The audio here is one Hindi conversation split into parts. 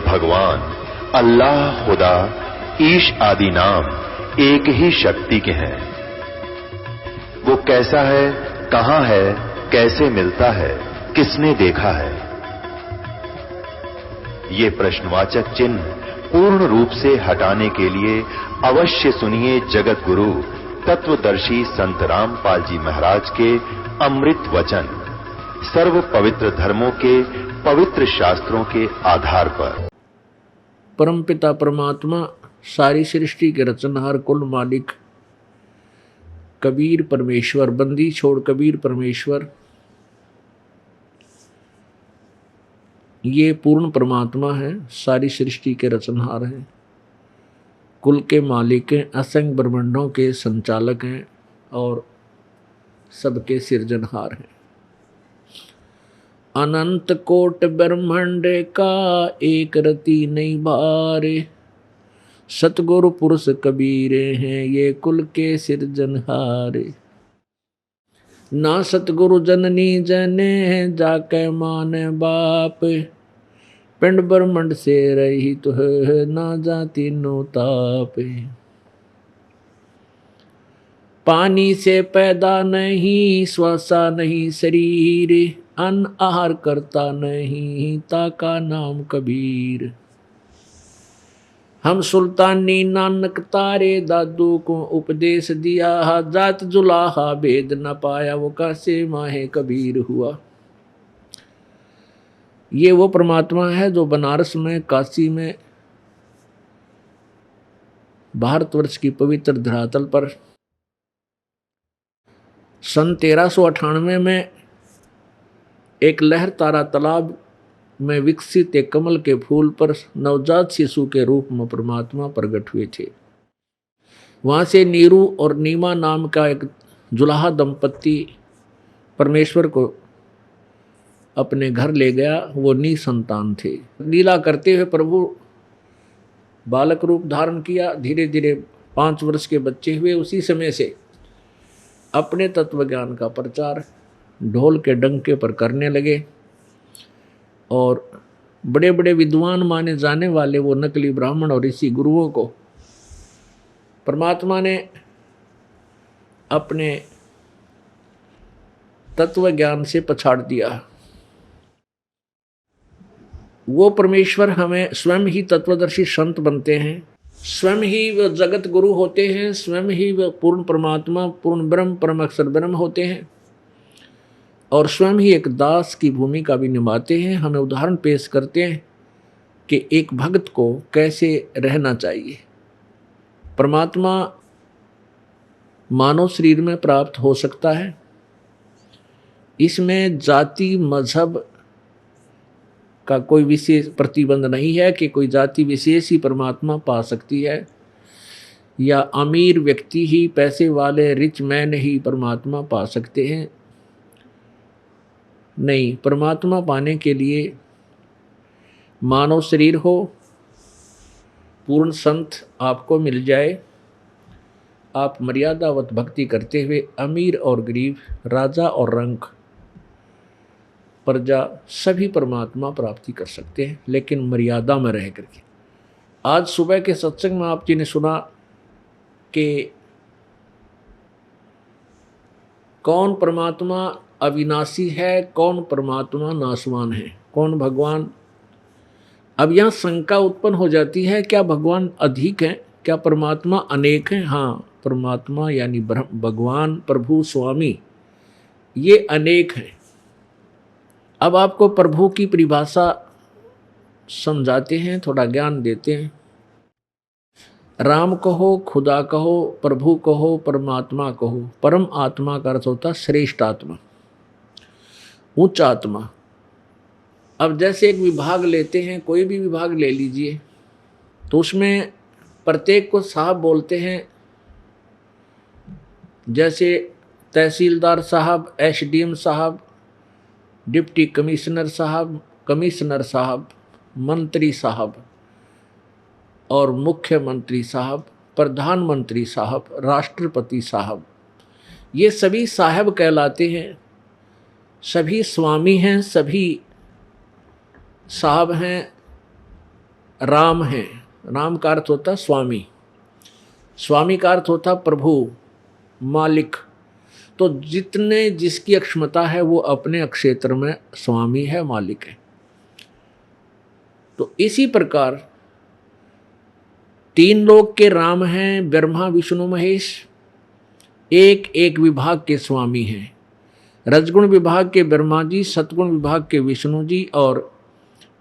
भगवान अल्लाह, खुदा, ईश आदि नाम एक ही शक्ति के हैं। वो कैसा है, कहां है, कैसे मिलता है, किसने देखा है? ये प्रश्नवाचक चिन्ह पूर्ण रूप से हटाने के लिए अवश्य सुनिए जगत गुरु तत्वदर्शी संत रामपाल जी महाराज के अमृत वचन, सर्व पवित्र धर्मों के पवित्र शास्त्रों के आधार पर। परमपिता परमात्मा, सारी सृष्टि के रचनहार, कुल मालिक कबीर परमेश्वर, बंदी छोड़ कबीर परमेश्वर, ये पूर्ण परमात्मा है, सारी सृष्टि के रचनहार हैं, कुल के मालिक हैं, असंख्य ब्रह्मांडों के संचालक हैं और सबके सिरजनहार हैं। अनंत कोट ब्रह्मांड का एक रति नहीं भारे, सतगुरु पुरुष कबीरे हैं ये कुल के सिरजनहारे। ना सतगुरु जननी जने जाके माने बाप, पिंड ब्रह्मंड से रही तो है ना जाती नो ताप। पानी से पैदा नहीं, श्वासा नहीं शरीर, अन्न आहार करता नहीं, ताका नाम कबीर। हम सुल्तानी नानक तारे दादू को उपदेश दिया, जात जुलाहा भेद न पाया, वो कैसे माहे कबीर हुआ। ये वो परमात्मा है जो बनारस में, काशी में, भारतवर्ष की पवित्र धरातल पर सन 1398 में एक लहर तारा तालाब में विकसित एक कमल के फूल पर नवजात शिशु के रूप में परमात्मा प्रकट हुए थे। वहां से नीरू और नीमा नाम का एक जुलाहा दंपत्ति परमेश्वर को अपने घर ले गया। वो निसंतान थे। लीला करते हुए प्रभु बालक रूप धारण किया। धीरे धीरे 5 वर्ष के बच्चे हुए। उसी समय से अपने तत्व ज्ञान का प्रचार ढोल के डंके पर करने लगे और बड़े बड़े विद्वान माने जाने वाले वो नकली ब्राह्मण और ऋषि गुरुओं को परमात्मा ने अपने तत्व ज्ञान से पछाड़ दिया। वो परमेश्वर हमें स्वयं ही तत्वदर्शी संत बनते हैं, स्वयं ही वह जगत गुरु होते हैं, स्वयं ही वह पूर्ण परमात्मा, पूर्ण ब्रह्म, परम अक्षर ब्रह्म होते हैं और स्वयं ही एक दास की भूमिका भी निभाते हैं। हमें उदाहरण पेश करते हैं कि एक भक्त को कैसे रहना चाहिए। परमात्मा मानव शरीर में प्राप्त हो सकता है। इसमें जाति मजहब का कोई विशेष प्रतिबंध नहीं है कि कोई जाति विशेष ही परमात्मा पा सकती है या अमीर व्यक्ति ही, पैसे वाले रिच मैन ही परमात्मा पा सकते हैं। नहीं, परमात्मा पाने के लिए मानव शरीर हो, पूर्ण संत आपको मिल जाए, आप मर्यादावत भक्ति करते हुए अमीर और गरीब, राजा और रंक, प्रजा सभी परमात्मा प्राप्ति कर सकते हैं, लेकिन मर्यादा में रह करके। आज सुबह के सत्संग में आप जी ने सुना कि कौन परमात्मा अविनाशी है, कौन परमात्मा नाशवान है, कौन भगवान। अब यहाँ शंका उत्पन्न हो जाती है, क्या भगवान अधिक हैं, क्या परमात्मा अनेक हैं? हाँ, परमात्मा यानी भगवान, प्रभु, स्वामी, ये अनेक हैं। अब आपको प्रभु की परिभाषा समझाते हैं, थोड़ा ज्ञान देते हैं। राम कहो, खुदा कहो, प्रभु कहो, परमात्मा कहो। परम आत्मा का अर्थ होता श्रेष्ठ आत्मा, उच्च आत्मा। अब जैसे एक विभाग लेते हैं, कोई भी विभाग ले लीजिए, तो उसमें प्रत्येक को साहब बोलते हैं। जैसे तहसीलदार साहब, एसडीएम साहब, डिप्टी कमिश्नर साहब, कमिश्नर साहब, मंत्री साहब और मुख्यमंत्री साहब, प्रधानमंत्री साहब, राष्ट्रपति साहब, ये सभी साहब कहलाते हैं। सभी स्वामी हैं, सभी साहब हैं, राम हैं। राम का अर्थ होता स्वामी, स्वामी का अर्थ होता प्रभु, मालिक। तो जितने जिसकी अक्षमता है वो अपने क्षेत्र में स्वामी है, मालिक है। तो इसी प्रकार तीन लोक के राम हैं, ब्रह्मा विष्णु महेश, एक एक विभाग के स्वामी हैं। रजगुण विभाग के ब्रह्मा जी, सतगुण विभाग के विष्णु जी और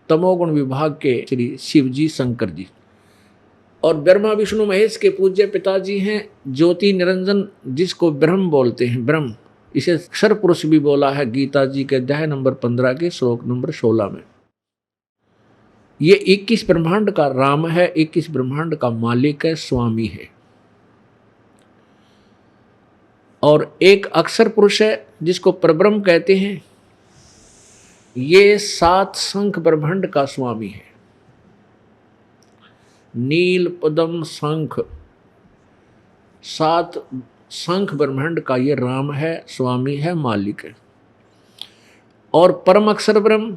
तमोगुण विभाग के श्री शिव जी शंकर जी। और ब्रह्मा विष्णु महेश के पूज्य पिताजी हैं ज्योति निरंजन, जिसको ब्रह्म बोलते हैं। ब्रह्म, इसे अक्षर पुरुष भी बोला है गीता जी के अध्याय नंबर 15 के श्लोक नंबर 16 में। ये 21 ब्रह्मांड का राम है, 21 ब्रह्मांड का मालिक है, स्वामी है। और एक अक्षर पुरुष है जिसको परब्रह्म कहते हैं। ये 7 शंख ब्रह्मांड का स्वामी है। नील पद्म शंख, 7 शंख ब्रह्मांड का ये राम है, स्वामी है, मालिक है। और परम अक्षर ब्रह्म,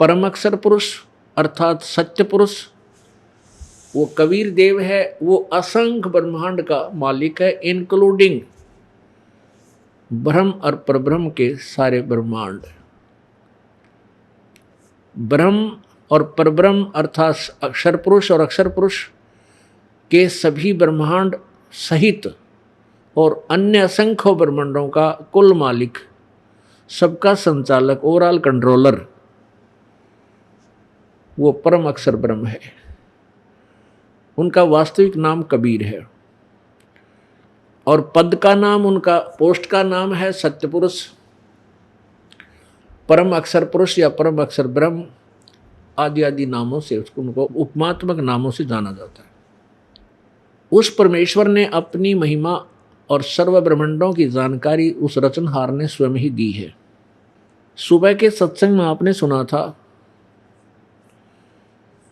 परम अक्षर पुरुष अर्थात सत्य पुरुष, वो कबीर देव है। वो असंख्य ब्रह्मांड का मालिक है, इंक्लूडिंग ब्रह्म और परब्रह्म के सारे ब्रह्मांड। ब्रह्म और परब्रह्म अर्थात अक्षर पुरुष और अक्षर पुरुष के सभी ब्रह्मांड सहित और अन्य असंख्य ब्रह्मांडों का कुल मालिक, सबका संचालक, ओवरऑल कंट्रोलर, वो परम अक्षर ब्रह्म है। उनका वास्तविक नाम कबीर है और पद का नाम, उनका पोस्ट का नाम है सत्य पुरुष, परम अक्षर पुरुष या परम अक्षर ब्रह्म आदि आदि नामों से उनको उपमात्मक नामों से जाना जाता है। उस परमेश्वर ने अपनी महिमा और सर्व ब्रह्मांडों की जानकारी उस रचनहार ने स्वयं ही दी है। सुबह के सत्संग में आपने सुना था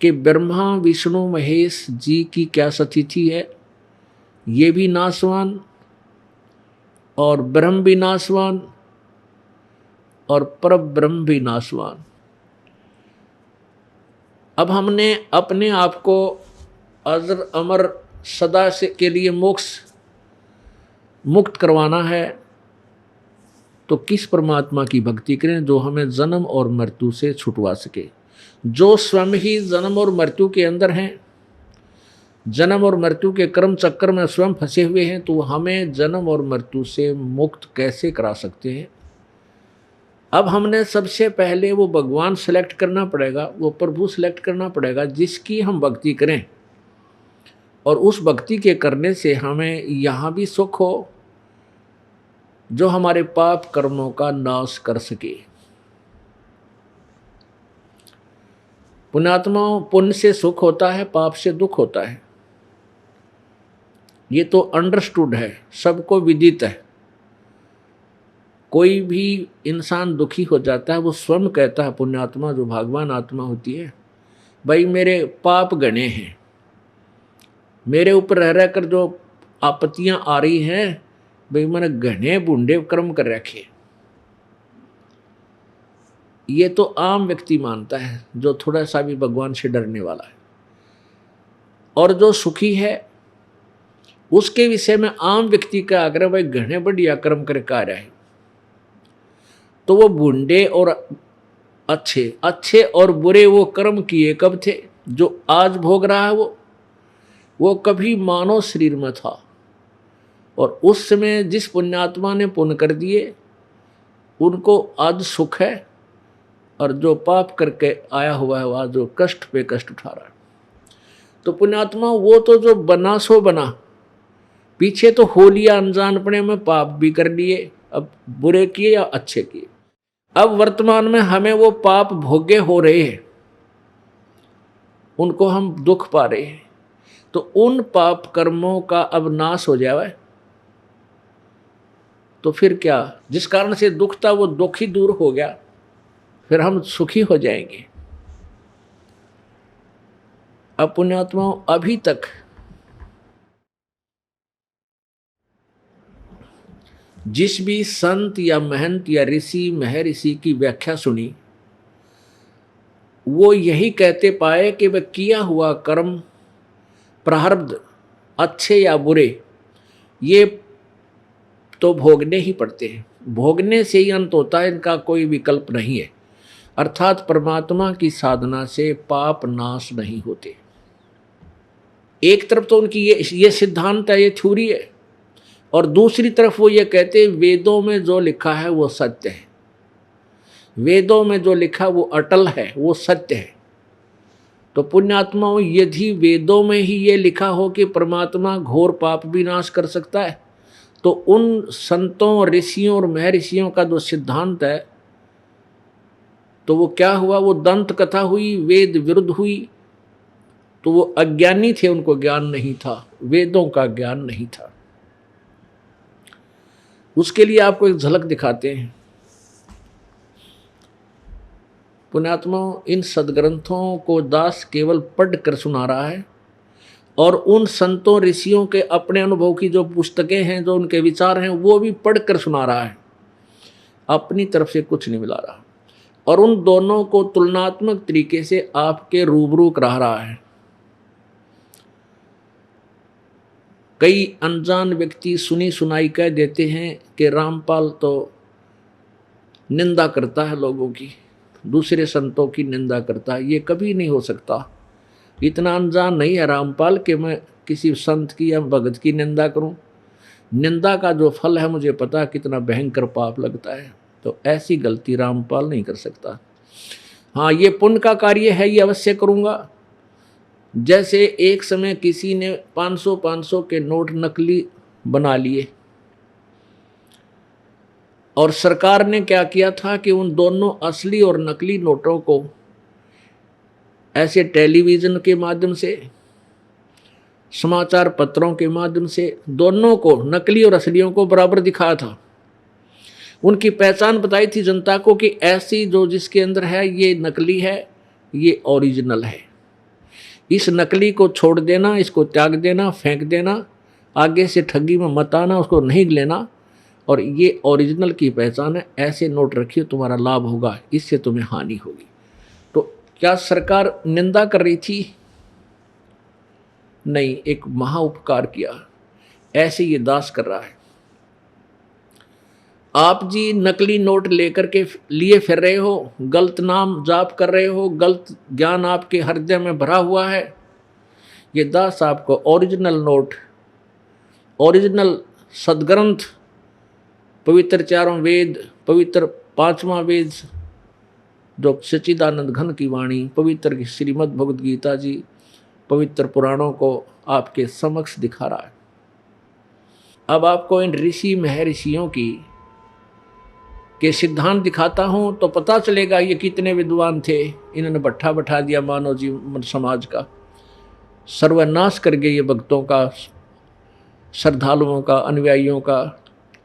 कि ब्रह्मा विष्णु महेश जी की क्या स्थिति है। ये भी नासवान और ब्रह्म भी नासवान और परब्रह्म भी नासवान। अब हमने अपने आप को अजर अमर सदा से के लिए मोक्ष मुक्त करवाना है तो किस परमात्मा की भक्ति करें जो हमें जन्म और मृत्यु से छुटवा सके, जो स्वयं ही जन्म और मृत्यु के अंदर हैं, जन्म और मृत्यु के कर्म चक्कर में स्वयं फंसे हुए हैं। तो हमें जन्म और मृत्यु से मुक्त कैसे करा सकते हैं। अब हमने सबसे पहले वो भगवान सेलेक्ट करना पड़ेगा, वो प्रभु सेलेक्ट करना पड़ेगा जिसकी हम भक्ति करें और उस भक्ति के करने से हमें यहाँ भी सुख हो, जो हमारे पाप कर्मों का नाश कर सके। पुण्यात्माओं, पुण्य से सुख होता है, पाप से दुख होता है। ये तो अंडरस्टूड है, सबको विदित है। कोई भी इंसान दुखी हो जाता है, वो स्वयं कहता है, पुण्यात्मा जो भगवान आत्मा होती है, भाई मेरे पाप गणे हैं, मेरे ऊपर रह रहकर जो आपत्तियां आ रही हैं, भाई मैंने घने बूढ़े कर्म कर रखे। ये तो आम व्यक्ति मानता है जो थोड़ा सा भी भगवान से डरने वाला है। और जो सुखी है उसके विषय में आम व्यक्ति का आग्रह, भाई घने बढ़िया कर्म कर रहा है। तो वो बूढ़े और अच्छे और बुरे वो कर्म किए कब थे, जो आज भोग रहा है वो कभी मानव शरीर में था और उस समय जिस पुण्यात्मा ने पुण्य कर दिए उनको आज सुख है, और जो पाप करके आया हुआ है वो आज जो कष्ट पे कष्ट उठा रहा है। तो पुण्यात्मा वो तो जो बना सो बना, पीछे तो हो लिया अनजानपने में, पाप भी कर लिए, अब बुरे किए या अच्छे किए। अब वर्तमान में हमें वो पाप भोगे हो रहे हैं, उनको हम दुख पा रहे हैं। तो उन पाप कर्मों का अब नाश हो जाए तो फिर क्या, जिस कारण से दुख था वो दुख ही दूर हो गया, फिर हम सुखी हो जाएंगे। अब पुण्यात्माओं, अभी तक जिस भी संत या महंत या ऋषि महर्षि की व्याख्या सुनी, वो यही कहते पाए कि वह किया हुआ कर्म प्रारब्ध अच्छे या बुरे ये तो भोगने ही पड़ते हैं, भोगने से ही अंत होता है, इनका कोई विकल्प नहीं है। अर्थात परमात्मा की साधना से पाप नाश नहीं होते। एक तरफ तो उनकी ये सिद्धांत है, ये थ्योरी है, और दूसरी तरफ वो ये कहते हैं वेदों में जो लिखा है वो सत्य है, वेदों में जो लिखा वो अटल है, वो सत्य है। तो पुण्यात्माओं, यदि वेदों में ही ये लिखा हो कि परमात्मा घोर पाप भी नाश कर सकता है, तो उन संतों ऋषियों और महर्षियों का जो सिद्धांत है तो वो क्या हुआ, वो दंत कथा हुई, वेद विरुद्ध हुई। तो वो अज्ञानी थे, उनको ज्ञान नहीं था, वेदों का ज्ञान नहीं था। उसके लिए आपको एक झलक दिखाते हैं। पुण्यात्माओं, इन सदग्रंथों को दास केवल पढ़ कर सुना रहा है, और उन संतों ऋषियों के अपने अनुभव की जो पुस्तकें हैं, जो उनके विचार हैं, वो भी पढ़ कर सुना रहा है, अपनी तरफ से कुछ नहीं मिला रहा। और उन दोनों को तुलनात्मक तरीके से आपके रूबरू करा रहा है। कई अनजान व्यक्ति सुनी सुनाई कह देते हैं कि रामपाल तो निंदा करता है लोगों की, दूसरे संतों की निंदा करता है। ये कभी नहीं हो सकता। इतना अनजान नहीं है रामपाल कि मैं किसी संत की या भगत की निंदा करूं। निंदा का जो फल है मुझे पता कितना भयंकर पाप लगता है, तो ऐसी गलती रामपाल नहीं कर सकता। हाँ, ये पुण्य का कार्य है, ये अवश्य करूंगा। जैसे एक समय किसी ने 500 के नोट नकली बना लिए, और सरकार ने क्या किया था कि उन दोनों असली और नकली नोटों को ऐसे टेलीविज़न के माध्यम से, समाचार पत्रों के माध्यम से, दोनों को, नकली और असलियों को बराबर दिखाया था। उनकी पहचान बताई थी जनता को कि ऐसी जो जिसके अंदर है ये नकली है, ये ओरिजिनल है। इस नकली को छोड़ देना, इसको त्याग देना, फेंक देना, आगे से ठगी में मत आना, उसको नहीं लेना, और ये ओरिजिनल की पहचान है, ऐसे नोट रखिए, तुम्हारा लाभ होगा, इससे तुम्हें हानि होगी। तो क्या सरकार निंदा कर रही थी? नहीं, एक महा उपकार किया। ऐसे ये दास कर रहा है। आप जी नकली नोट लेकर के लिए फिर रहे हो, गलत नाम जाप कर रहे हो, गलत ज्ञान आपके हृदय में भरा हुआ है। ये दास आपको ओरिजिनल नोट, ओरिजिनल सदग्रंथ, पवित्र चारों वेद, पवित्र 5वां वेद जो सच्चिदानंद घन की वाणी, पवित्र श्रीमद् भगवद गीता जी, पवित्र पुराणों को आपके समक्ष दिखा रहा है। अब आपको इन ऋषि महर्षियों के सिद्धांत दिखाता हूं तो पता चलेगा ये कितने विद्वान थे। इन्होंने भट्ठा बैठा दिया मानव जीवन समाज का, सर्वनाश कर गए ये भक्तों का, श्रद्धालुओं का, अनुयायियों का,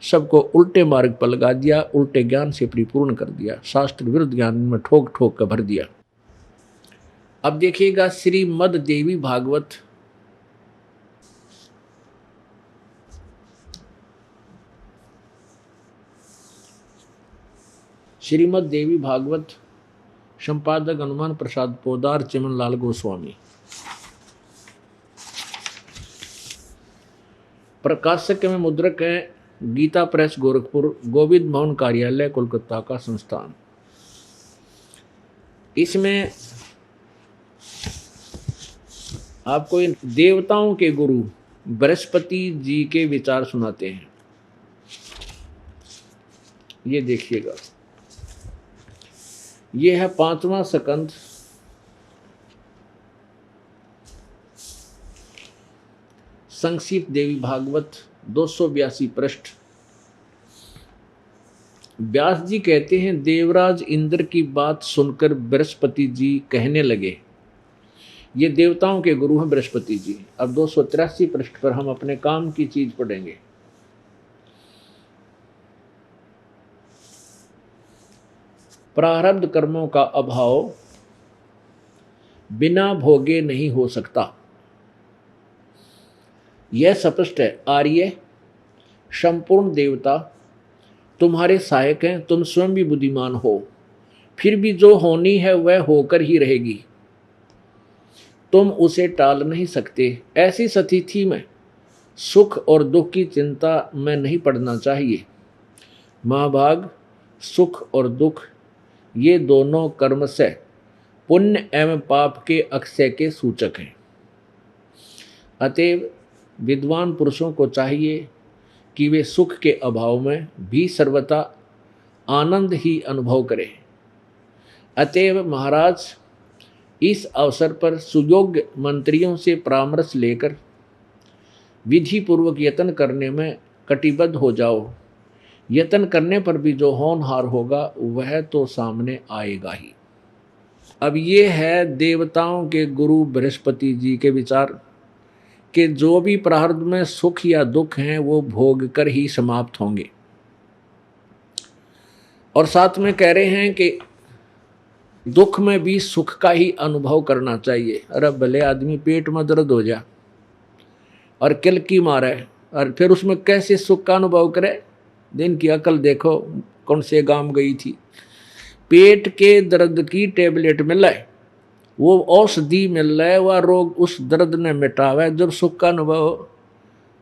सबको उल्टे मार्ग पर लगा दिया, उल्टे ज्ञान से परिपूर्ण कर दिया, शास्त्र विरुद्ध ज्ञान में ठोक ठोक कर भर दिया। अब देखिएगा श्रीमद् देवी भागवत, श्रीमद् देवी भागवत, संपादक हनुमान प्रसाद पोदार, चिमन लाल गोस्वामी, प्रकाशक में मुद्रक है गीता प्रेस गोरखपुर, गोविंद भवन कार्यालय कोलकाता का संस्थान। इसमें आपको इन देवताओं के गुरु बृहस्पति जी के विचार सुनाते हैं। ये देखिएगा, ये है 5वां स्कंद, संक्षिप्त देवी भागवत, 282 पृष्ठ। व्यास जी कहते हैं, देवराज इंद्र की बात सुनकर बृहस्पति जी कहने लगे, ये देवताओं के गुरु हैं बृहस्पति जी। अब 283 पृष्ठ पर हम अपने काम की चीज पढ़ेंगे। प्रारब्ध कर्मों का अभाव बिना भोगे नहीं हो सकता, यह स्पष्ट है। आर्य संपूर्ण देवता तुम्हारे सहायक हैं, तुम स्वयं भी बुद्धिमान हो, फिर भी जो होनी है वह होकर ही रहेगी, तुम उसे टाल नहीं सकते। ऐसी स्थिति में सुख और दुख की चिंता में नहीं पड़ना चाहिए। महाभाग, सुख और दुख ये दोनों कर्म से पुण्य एवं पाप के अक्षय के सूचक हैं। अतएव विद्वान पुरुषों को चाहिए कि वे सुख के अभाव में भी सर्वथा आनंद ही अनुभव करें। अतएव महाराज, इस अवसर पर सुयोग्य मंत्रियों से परामर्श लेकर विधि पूर्वक यत्न करने में कटिबद्ध हो जाओ। यत्न करने पर भी जो होनहार होगा वह तो सामने आएगा ही। अब ये है देवताओं के गुरु बृहस्पति जी के विचार कि जो भी प्रारब्ध में सुख या दुख हैं वो भोग कर ही समाप्त होंगे। और साथ में कह रहे हैं कि दुख में भी सुख का ही अनुभव करना चाहिए। अरे भले आदमी पेट में दर्द हो जाए और किलकी मारे और फिर उसमें कैसे सुख का अनुभव करे। दिन की अकल देखो कौन से गांव गई थी। पेट के दर्द की टेबलेट मिले, वो औषधि मिल रहा है, वह रोग उस दर्द ने मिटावे। जब सुख का अनुभव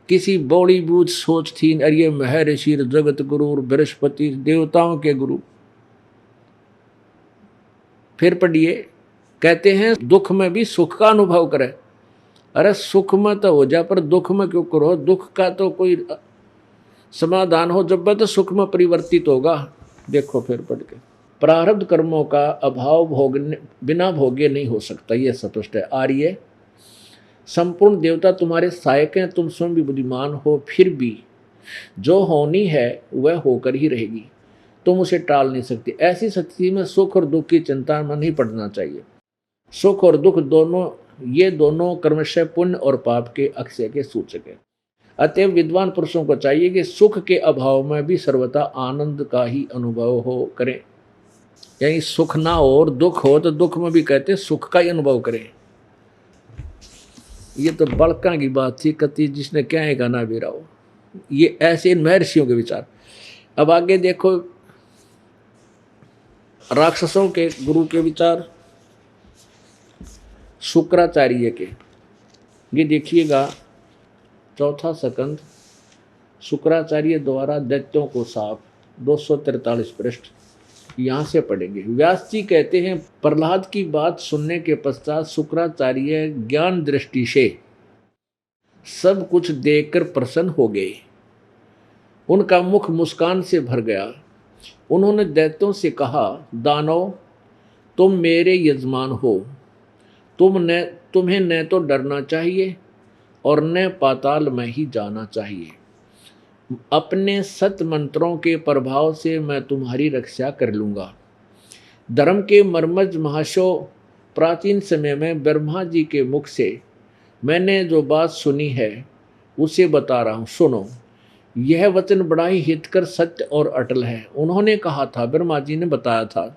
किसी बौड़ी बूझ सोच थी, अरे ये महर्षि जगत गुरु बृहस्पति देवताओं के गुरु। फिर पढ़िए, कहते हैं दुख में भी सुख का अनुभव करे। अरे सुख में तो हो जा, पर दुख में क्यों करो। दुख का तो कोई समाधान हो जब तो सुख में परिवर्तित होगा। देखो फिर पढ़ के, प्रारब्ध कर्मों का अभाव भोगने बिना भोगे नहीं हो सकता, यह स्पष्ट है। आर्य, संपूर्ण देवता तुम्हारे सहायक हैं, तुम स्वयं भी बुद्धिमान हो, फिर भी जो होनी है वह होकर ही रहेगी, तुम उसे टाल नहीं सकते। ऐसी स्थिति में सुख और दुख की चिंता में नहीं पड़ना चाहिए। सुख और दुख दोनों, ये दोनों क्रमशः पुण्य और पाप के अक्षय के सूचक है। अतएव विद्वान पुरुषों को चाहिए कि सुख के अभाव में भी सर्वथा आनंद का ही अनुभव हो करें। यानी सुख ना हो और दुख हो तो दुख में भी कहते सुख का ही अनुभव करें। ये तो बड़का की बात थी, कति जिसने क्या है गाना भी रहा हो। ये ऐसे इन महर्षियों के विचार। अब आगे देखो राक्षसों के गुरु के विचार, शुक्राचार्य के। ये देखिएगा चौथा सकंद, शुक्राचार्य द्वारा दैत्यों को साफ, 243 पृष्ठ, यहाँ से पढ़ेंगे। व्यास जी कहते हैं, प्रहलाद की बात सुनने के पश्चात शुक्राचार्य ज्ञान दृष्टि से सब कुछ देखकर प्रसन्न हो गए। उनका मुख मुस्कान से भर गया। उन्होंने दैत्यों से कहा, दानव, तुम मेरे यजमान हो, तुम्हें न तो डरना चाहिए और न पाताल में ही जाना चाहिए। अपने सत मंत्रों के प्रभाव से मैं तुम्हारी रक्षा कर लूँगा। धर्म के मर्मज महाशो, प्राचीन समय में ब्रह्मा जी के मुख से मैंने जो बात सुनी है उसे बता रहा हूँ, सुनो। यह वचन बड़ा ही हितकर, सत्य और अटल है। उन्होंने कहा था, ब्रह्मा जी ने बताया था,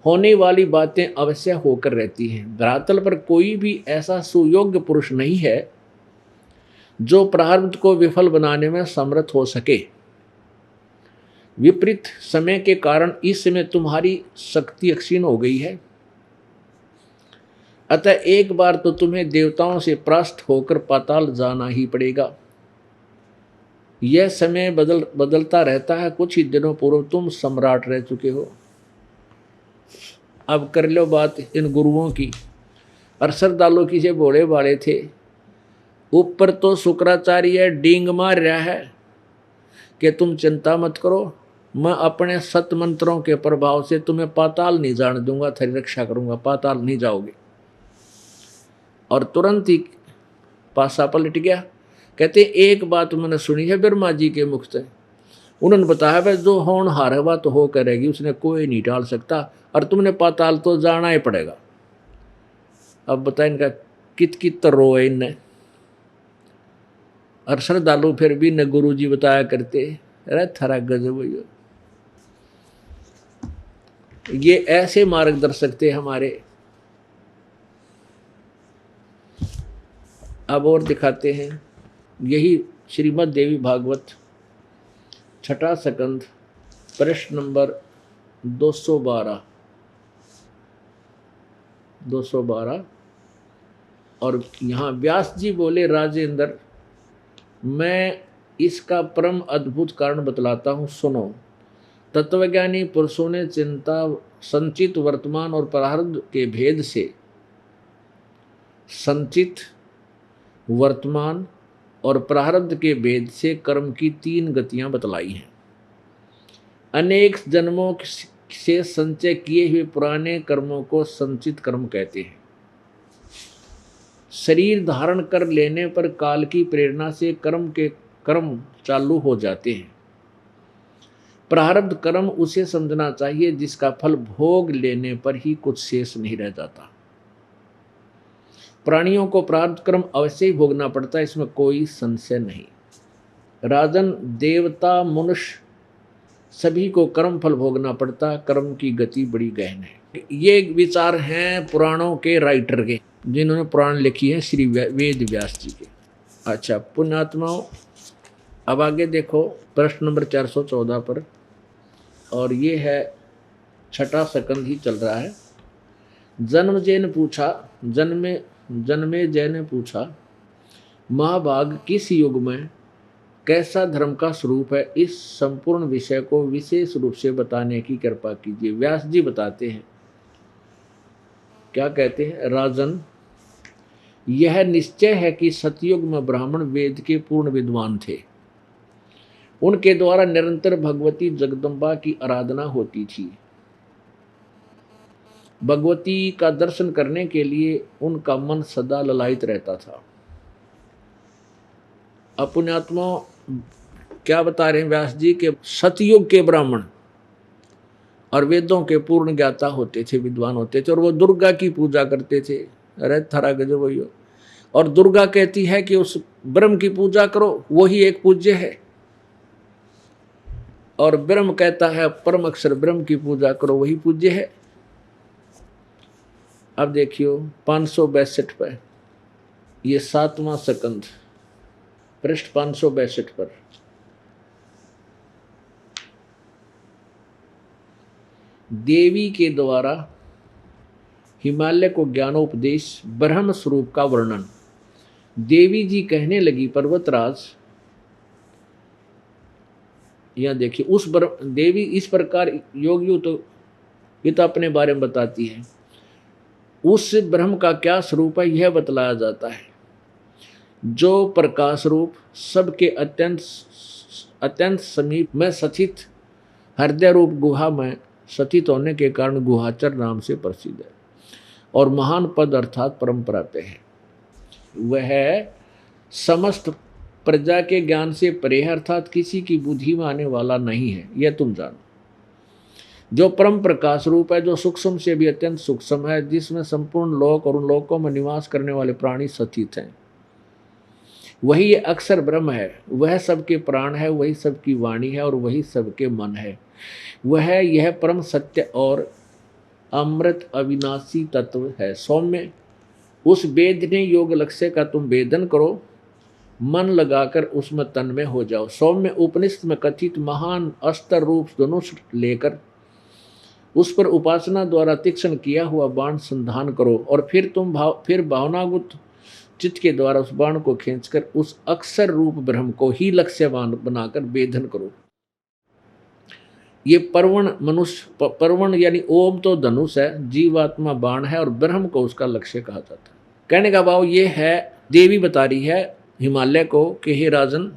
होने वाली बातें अवश्य होकर रहती हैं। धरातल पर कोई भी ऐसा सुयोग्य पुरुष नहीं है जो प्रारब्ध को विफल बनाने में समर्थ हो सके। विपरीत समय के कारण इस समय तुम्हारी शक्ति क्षीण हो गई है। अतः एक बार तो तुम्हें देवताओं से परास्त होकर पाताल जाना ही पड़ेगा। यह समय बदलता रहता है। कुछ ही दिनों पूर्व तुम सम्राट रह चुके हो। अब कर लो बात इन गुरुओं की। अरसर दालो की से भोले वाले थे, ऊपर तो शुक्राचार्य डींग मार रहा है कि तुम चिंता मत करो, मैं अपने सत मंत्रों के प्रभाव से तुम्हें पाताल नहीं जाने दूंगा, तेरी रक्षा करूंगा, पाताल नहीं जाओगे। और तुरंत ही पासा पलट गया। कहते एक बात मैंने सुनी है ब्रह्मा जी के मुख से, उन्होंने बताया भाई जो होनहार है वह तो हो करेगी, उसने कोई नहीं टाल सकता, और तुमने पाताल तो जाना ही पड़ेगा। अब बता इनका कित रोए इनने। और श्रद्धालु फिर भी न गुरु जी बताया करते, अरे थारा गजब हो। ये ऐसे मार्गदर्शक थे हमारे। अब और दिखाते हैं, यही श्रीमद् देवी भागवत छठा सकंद, प्रश्न नंबर 212। 212। और यहाँ व्यास जी बोले, राजेंद्र मैं इसका परम अद्भुत कारण बतलाता हूँ, सुनो। तत्वज्ञानी पुरुषों ने चिंता संचित वर्तमान और प्रारब्ध के भेद से, संचित वर्तमान और प्रारब्ध के भेद से कर्म की 3 गतियां बतलाई हैं। अनेक जन्मों से संचय किए हुए पुराने कर्मों को संचित कर्म कहते हैं। शरीर धारण कर लेने पर काल की प्रेरणा से कर्म चालू हो जाते हैं। प्रारब्ध कर्म उसे समझना चाहिए जिसका फल भोग लेने पर ही कुछ शेष नहीं रह जाता। प्राणियों को प्रारब्ध कर्म अवश्य ही भोगना पड़ता है, इसमें कोई संशय नहीं। राजन, देवता मनुष्य सभी को कर्म फल भोगना पड़ता। कर्म की गति बड़ी गहन है। ये विचार हैं पुराणों के राइटर के, जिन्होंने पुराण लिखी है, श्री वेद व्यास जी के। अच्छा पुण्यात्माओं, अब आगे देखो प्रश्न नंबर 414 पर, और ये है 6ठा सकंद ही चल रहा है। जन्मे जय ने पूछा, महाभाग किस युग में कैसा धर्म का स्वरूप है, इस संपूर्ण विषय को विशेष रूप से बताने की कृपा कीजिए। व्यास जी बताते हैं, क्या कहते हैं, राजन यह निश्चय है कि सतयुग में ब्राह्मण वेद के पूर्ण विद्वान थे। उनके द्वारा निरंतर भगवती जगदम्बा की आराधना होती थी। भगवती का दर्शन करने के लिए उनका मन सदा ललायित रहता था। पुण्यात्मा क्या बता रहे हैं व्यास जी के, सतयुग के ब्राह्मण और वेदों के पूर्ण ज्ञाता होते थे, विद्वान होते थे, और वो दुर्गा की पूजा करते थे। अरे थारा गजब वही हो। और दुर्गा कहती है कि उस ब्रह्म की पूजा करो, वही एक पूज्य है। और ब्रह्म कहता है परम अक्षर ब्रह्म की पूजा करो, वही पूज्य है। अब देखियो 562 पर, ये 7वां सकंद, पृष्ठ 562 पर। देवी के द्वारा हिमालय को ज्ञानोपदेश, ब्रह्म स्वरूप का वर्णन। देवी जी कहने लगी, पर्वतराज, यहां देखिए उस देवी इस प्रकार योगियों तो ये तो अपने बारे में बताती है, उस ब्रह्म का क्या स्वरूप है यह बतलाया जाता है, जो प्रकाश रूप सबके अत्यंत समीप में स्थित हृदय रूप गुहा में स्थित होने के कारण गुहाचर नाम से प्रसिद्ध है, और महान पद अर्थात परंपरा पे है। वह समस्त प्रजा के ज्ञान से परे है, अर्थात किसी की बुद्धि में आने वाला नहीं है, यह तुम जानो। जो परम प्रकाश रूप है, जो सूक्ष्म से भी अत्यंत सूक्ष्म है, जिसमें संपूर्ण लोक और उन लोकों में निवास करने वाले प्राणी स्थित हैं, वही अक्षर ब्रह्म है। वह सबके प्राण है, वही सबकी वाणी है, और वही सबके मन है। वह यह परम सत्य और अमृत अविनाशी तत्व है। सौम्य, उस वेदने योग लक्ष्य का तुम वेदन करो, मन लगाकर उसमें तन्मय हो जाओ। सौम्य, उपनिषद में कथित महान अस्त्र रूप धनुष लेकर उस पर उपासना द्वारा तीक्ष्ण किया हुआ बाण संधान करो, और फिर भावनागुत चित्त के द्वारा उस बाण को खींचकर उस अक्षर रूप ब्रह्म को ही लक्ष्य बनाकर वेदन करो। ये पर्वण यानी ओम तो धनुष है, जीवात्मा बाण है, और ब्रह्म को उसका लक्ष्य कहा जाता है। कहने का भाव ये है, देवी बता रही है हिमालय को कि हे राजन,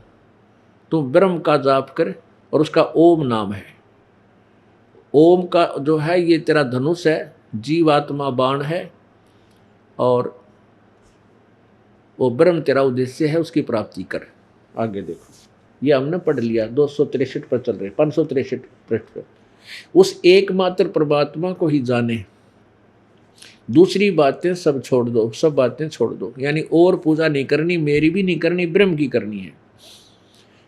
तू ब्रह्म का जाप कर, और उसका ओम नाम है। ओम का जो है ये तेरा धनुष है, जीवात्मा बाण है, और वो ब्रह्म तेरा उद्देश्य है, उसकी प्राप्ति कर। आगे देखो, ये हमने पढ़ लिया, 263 पर चल रहे, 563 पृष्ठ पर। उस एकमात्र परमात्मा को ही जाने, दूसरी बातें सब छोड़ दो, सब बातें छोड़ दो, यानी और पूजा नहीं करनी, मेरी भी नहीं करनी, ब्रह्म की करनी है।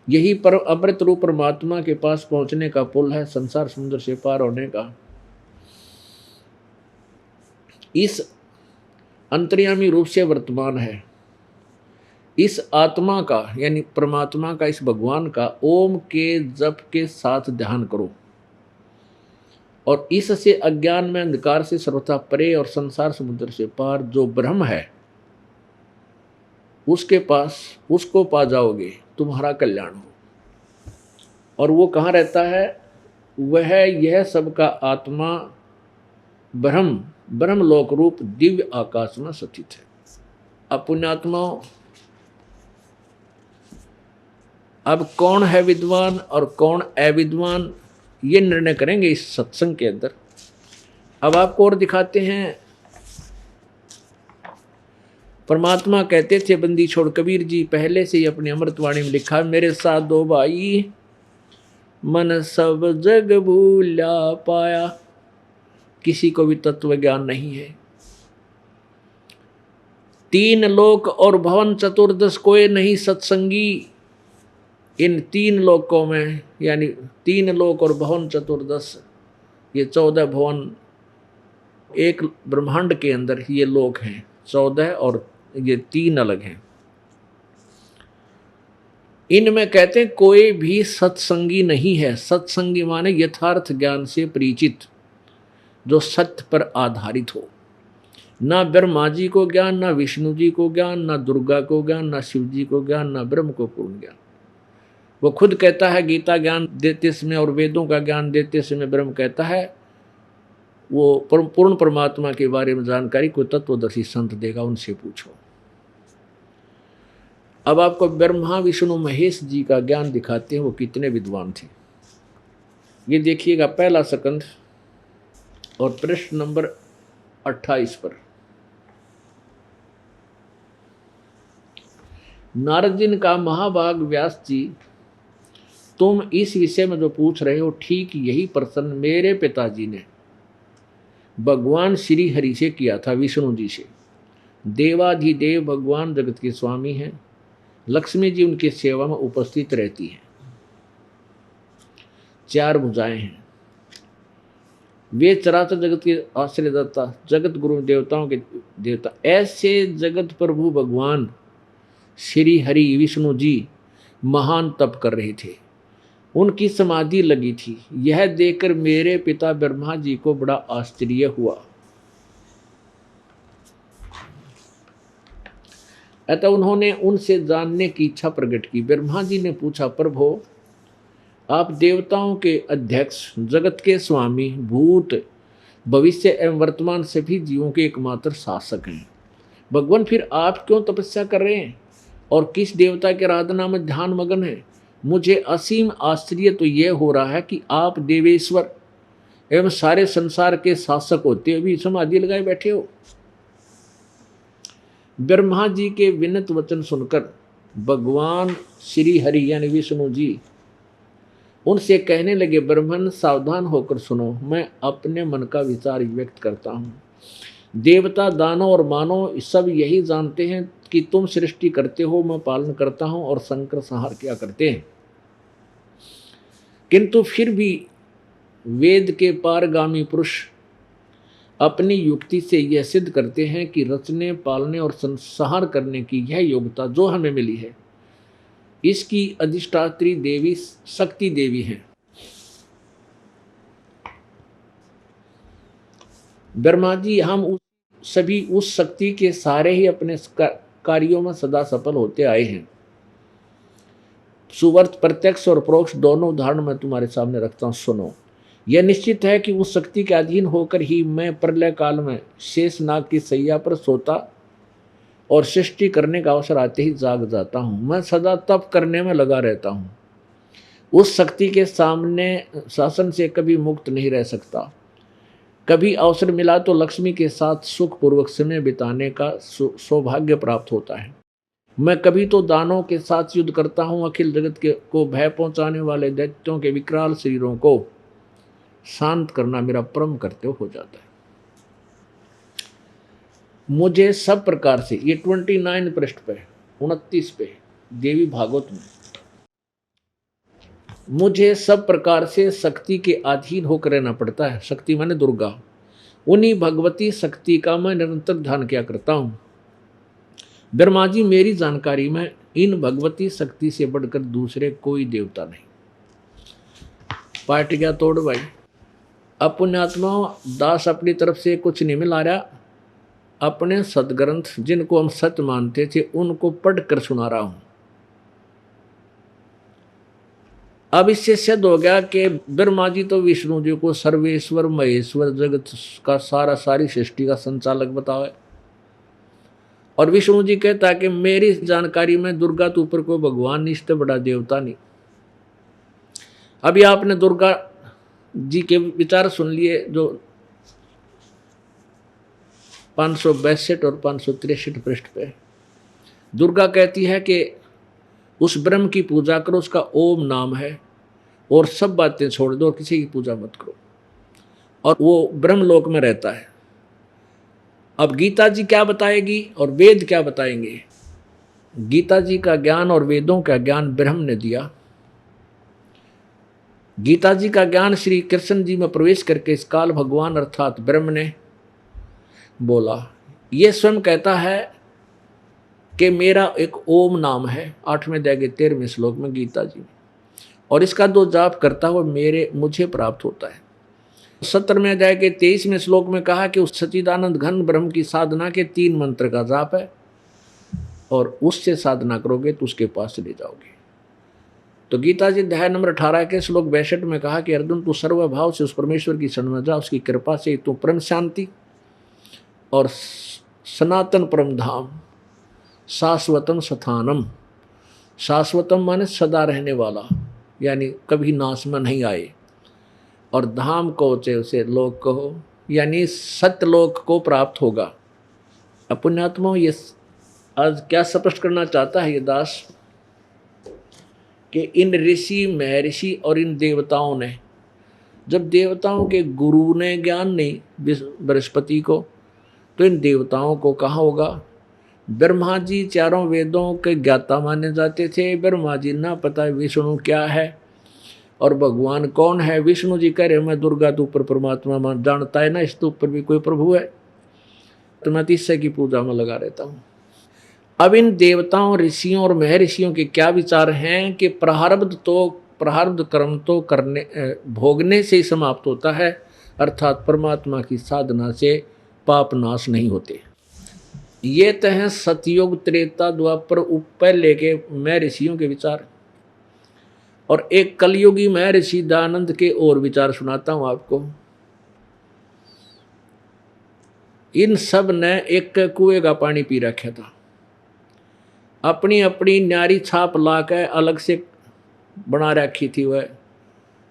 यही पर अमृत रूप परमात्मा के पास पहुंचने का पुल है, संसार समुद्र से पार होने का। इस अंतर्यामी रूप से वर्तमान है। इस आत्मा का यानी परमात्मा का, इस भगवान का ओम के जप के साथ ध्यान करो। और इससे अज्ञान में अंधकार से सर्वथा परे और संसार समुद्र से पार जो ब्रह्म है उसके पास, उसको पा जाओगे, तुम्हारा कल्याण हो। और वो कहाँ रहता है? वह यह सबका आत्मा ब्रह्म लोक रूप दिव्य आकाश में स्थित है। अब पुण्यात्माओं, अब कौन है विद्वान और कौन अविद्वान, ये निर्णय करेंगे इस सत्संग के अंदर। अब आपको और दिखाते हैं। परमात्मा कहते थे बंदी छोड़, कबीर जी पहले से ही अपनी अमृतवाणी में लिखा, मेरे साथ दो भाई मन सब जग भूला पाया, किसी को भी तत्व ज्ञान नहीं है। तीन लोक और भवन चतुर्दश कोई नहीं सत्संगी। इन तीन लोकों में, यानी तीन लोक और भवन चतुर्दश, ये 14 भवन एक ब्रह्मांड के अंदर ये लोक हैं 14 और ये 3 अलग हैं। इनमें कहते हैं कोई भी सत्संगी नहीं है। सत्संगी माने यथार्थ ज्ञान से परिचित, जो सत्य पर आधारित हो। ना ब्रह्मा जी को ज्ञान, ना विष्णु जी को ज्ञान, ना दुर्गा को ज्ञान, ना शिव जी को ज्ञान, ना ब्रह्म को पूर्ण ज्ञान। वो खुद कहता है गीता ज्ञान देते समय और वेदों का ज्ञान देते समय ब्रह्म कहता है वो पूर्ण परमात्मा के बारे में जानकारी कोई तत्वदर्शी संत देगा, उनसे पूछो। अब आपको ब्रह्मा विष्णु महेश जी का ज्ञान दिखाते हैं, वो कितने विद्वान थे। ये देखिएगा पहला स्कंध और पृष्ठ नंबर 28 पर। नारद जी ने कहा, महाभाग व्यास जी, तुम इस विषय में जो पूछ रहे हो ठीक यही प्रश्न मेरे पिताजी ने भगवान श्री हरि से किया था, विष्णु जी से। देवाधिदेव भगवान जगत के स्वामी हैं, लक्ष्मी जी उनकी सेवा में उपस्थित रहती हैं, 4 भुजाएं हैं, वे चराचर जगत के आश्रयदाता, जगत गुरु देवताओं के देवता। ऐसे जगत प्रभु भगवान श्री हरि विष्णु जी महान तप कर रहे थे, उनकी समाधि लगी थी। यह देखकर मेरे पिता ब्रह्मा जी को बड़ा आश्चर्य हुआ। अतः उन्होंने उनसे जानने की इच्छा प्रकट की। ब्रह्मा जी ने पूछा, प्रभु आप देवताओं के अध्यक्ष, जगत के स्वामी, भूत भविष्य एवं वर्तमान सभी जीवों के एकमात्र शासक हैं। भगवान फिर आप क्यों तपस्या कर रहे हैं और किस देवता की आराधना में ध्यान मगन है? मुझे असीम आश्चर्य तो यह हो रहा है कि आप देवेश्वर एवं सारे संसार के शासक होते हुए भी समाधि लगाए बैठे हो। ब्रह्मा जी के विनत वचन सुनकर भगवान श्री हरि यानी विष्णु जी उनसे कहने लगे, ब्रह्मन सावधान होकर सुनो, मैं अपने मन का विचार व्यक्त करता हूँ। देवता, दानव और मानव सब यही जानते हैं कि तुम सृष्टि करते हो, मैं पालन करता हूँ और संकर संहार किया करते हैं। किंतु फिर भी वेद के पारगामी पुरुष अपनी युक्ति से यह सिद्ध करते हैं कि रचने, पालने और संहार करने की यह योग्यता जो हमें मिली है, इसकी अधिष्ठात्री देवी शक्ति देवी है। ब्रह्मा जी, हम सभी उस शक्ति के सारे ही अपने कार्यों में सदा सफल होते आए हैं। सुवर्त प्रत्यक्ष और परोक्ष दोनों उदाहरण मैं तुम्हारे सामने रखता हूं, सुनो। यह निश्चित है कि उस शक्ति के अधीन होकर ही मैं प्रलय काल में शेष नाग की सैया पर सोता और सृष्टि करने का अवसर आते ही जाग जाता हूँ। मैं सदा तप करने में लगा रहता हूँ। उस शक्ति के सामने शासन से कभी मुक्त नहीं रह सकता। कभी अवसर मिला तो लक्ष्मी के साथ सुखपूर्वक समय बिताने का सौभाग्य प्राप्त होता है। मैं कभी तो दानों के साथ युद्ध करता हूँ। अखिल जगत को भय पहुँचाने वाले दैत्यों के विकराल शरीरों को शांत करना मेरा परम कर्तव्य हो जाता है। मुझे सब प्रकार से, ये 29 पृष्ठ पे 29 पे देवी भागवत में, मुझे सब प्रकार से शक्ति के अधीन होकर रहना पड़ता है। शक्ति माने दुर्गा। उन्हीं भगवती शक्ति का मैं निरंतर ध्यान किया करता हूँ। ब्रह्मा जी, मेरी जानकारी में इन भगवती शक्ति से बढ़कर दूसरे कोई देवता नहीं। पाट गया तोड़ भाई। अपुण्यात्मा दास अपनी तरफ से कुछ नहीं मिला रहा, अपने सदग्रंथ जिनको हम सत्य मानते थे उनको पढ़कर सुना रहा हूं। अब इससे सिद्ध हो गया कि ब्रह्मा जी तो विष्णु जी को सर्वेश्वर महेश्वर जगत का सारी सृष्टि का संचालक बतावे, और विष्णु जी कहता है कि मेरी जानकारी में दुर्गा तो ऊपर कोई भगवान नहीं, इससे बड़ा देवता नहीं। अभी आपने दुर्गा जी के विचार सुन लिए जो 562 और 563 पृष्ठ पे। दुर्गा कहती है कि उस ब्रह्म की पूजा करो, उसका ओम नाम है, और सब बातें छोड़ दो और किसी की पूजा मत करो, और वो ब्रह्मलोक में रहता है। अब गीता जी क्या बताएगी और वेद क्या बताएंगे? गीता जी का ज्ञान और वेदों का ज्ञान ब्रह्म ने दिया। गीता जी का ज्ञान श्री कृष्ण जी में प्रवेश करके इस काल भगवान अर्थात ब्रह्म ने बोला। ये स्वयं कहता है कि मेरा एक ओम नाम है, 8वें अध्याय के 13वें श्लोक में गीता जी में, और इसका 2 जाप करता हुआ मुझे प्राप्त होता है। 17वें अध्याय के 23वें श्लोक में कहा कि उस सच्चिदानंद घन ब्रह्म की साधना के 3 मंत्र का जाप है, और उससे साधना करोगे तो उसके पास चले जाओगे। तो गीता जी अध्याय नंबर 18 के श्लोक 62 में कहा कि अर्जुन तू सर्वभाव से उस परमेश्वर की शरण में जा, उसकी कृपा से तू परम शांति और सनातन परम धाम शाश्वतम स्थानम, शाश्वतम माने सदा रहने वाला, यानी कभी नाश में नहीं आए, और धाम को उसे लोक कहो, यानी सत्यलोक को प्राप्त होगा। अपुण्यात्मा ये आज क्या स्पष्ट करना चाहता है ये दास कि इन ऋषि महर्षि और इन देवताओं ने, जब देवताओं के गुरु ने ज्ञान नहीं बृहस्पति को, तो इन देवताओं को कहाँ होगा? ब्रह्मा जी चारों वेदों के ज्ञाता माने जाते थे। ब्रह्मा जी ना पता विष्णु क्या है और भगवान कौन है। विष्णु जी कह रहे मैं दुर्गा तो ऊपर परमात्मा मान जानता है ना, इसके ऊपर भी कोई प्रभु है, तो मैं तीसरे की पूजा में लगा रहता हूँ। अब इन देवताओं ऋषियों और महर्षियों के क्या विचार हैं कि प्रारब्ध कर्म तो करने भोगने से ही समाप्त होता है, अर्थात परमात्मा की साधना से पाप नाश नहीं होते। ये तो हैं सतयुग त्रेता द्वापर पहले के महर्षियों के विचार। और एक कलयुगी महर्षि दयानंद के और विचार सुनाता हूं आपको। इन सब ने एक कुएं का पानी पी रखा था, अपनी अपनी न्यारी छाप ला के अलग से बना रखी थी वह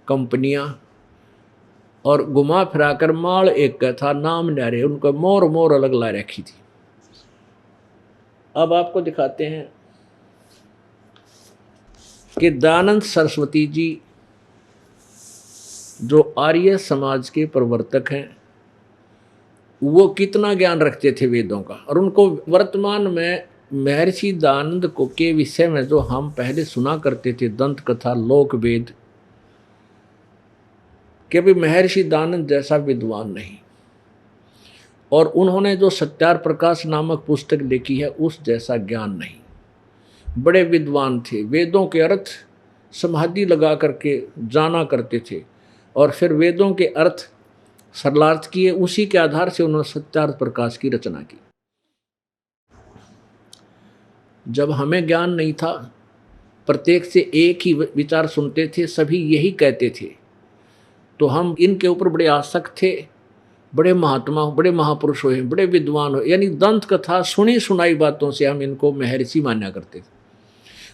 कंपनियां, और घुमा फिरा कर माल एक का था, नाम न्यारे, उनको मोर मोर अलग ला रखी थी। अब आपको दिखाते हैं कि दयानंद सरस्वती जी जो आर्य समाज के प्रवर्तक हैं वो कितना ज्ञान रखते थे वेदों का, और उनको वर्तमान में महर्षि दयानंद को के विषय में जो हम पहले सुना करते थे दंत कथा लोक वेद, कि भी महर्षि दयानंद जैसा विद्वान नहीं, और उन्होंने जो सत्यार प्रकाश नामक पुस्तक लिखी है उस जैसा ज्ञान नहीं। बड़े विद्वान थे, वेदों के अर्थ समाधि लगा करके जाना करते थे, और फिर वेदों के अर्थ सरलार्थ किए, उसी के आधार से उन्होंने सत्यार्थ प्रकाश की रचना की। जब हमें ज्ञान नहीं था, प्रत्येक से एक ही विचार सुनते थे, सभी यही कहते थे, तो हम इनके ऊपर बड़े आसक्त थे। बड़े महात्मा हो, बड़े महापुरुष हुए, बड़े विद्वान हो, यानी दंत कथा सुनी सुनाई बातों से हम इनको महर्षि माना करते थे,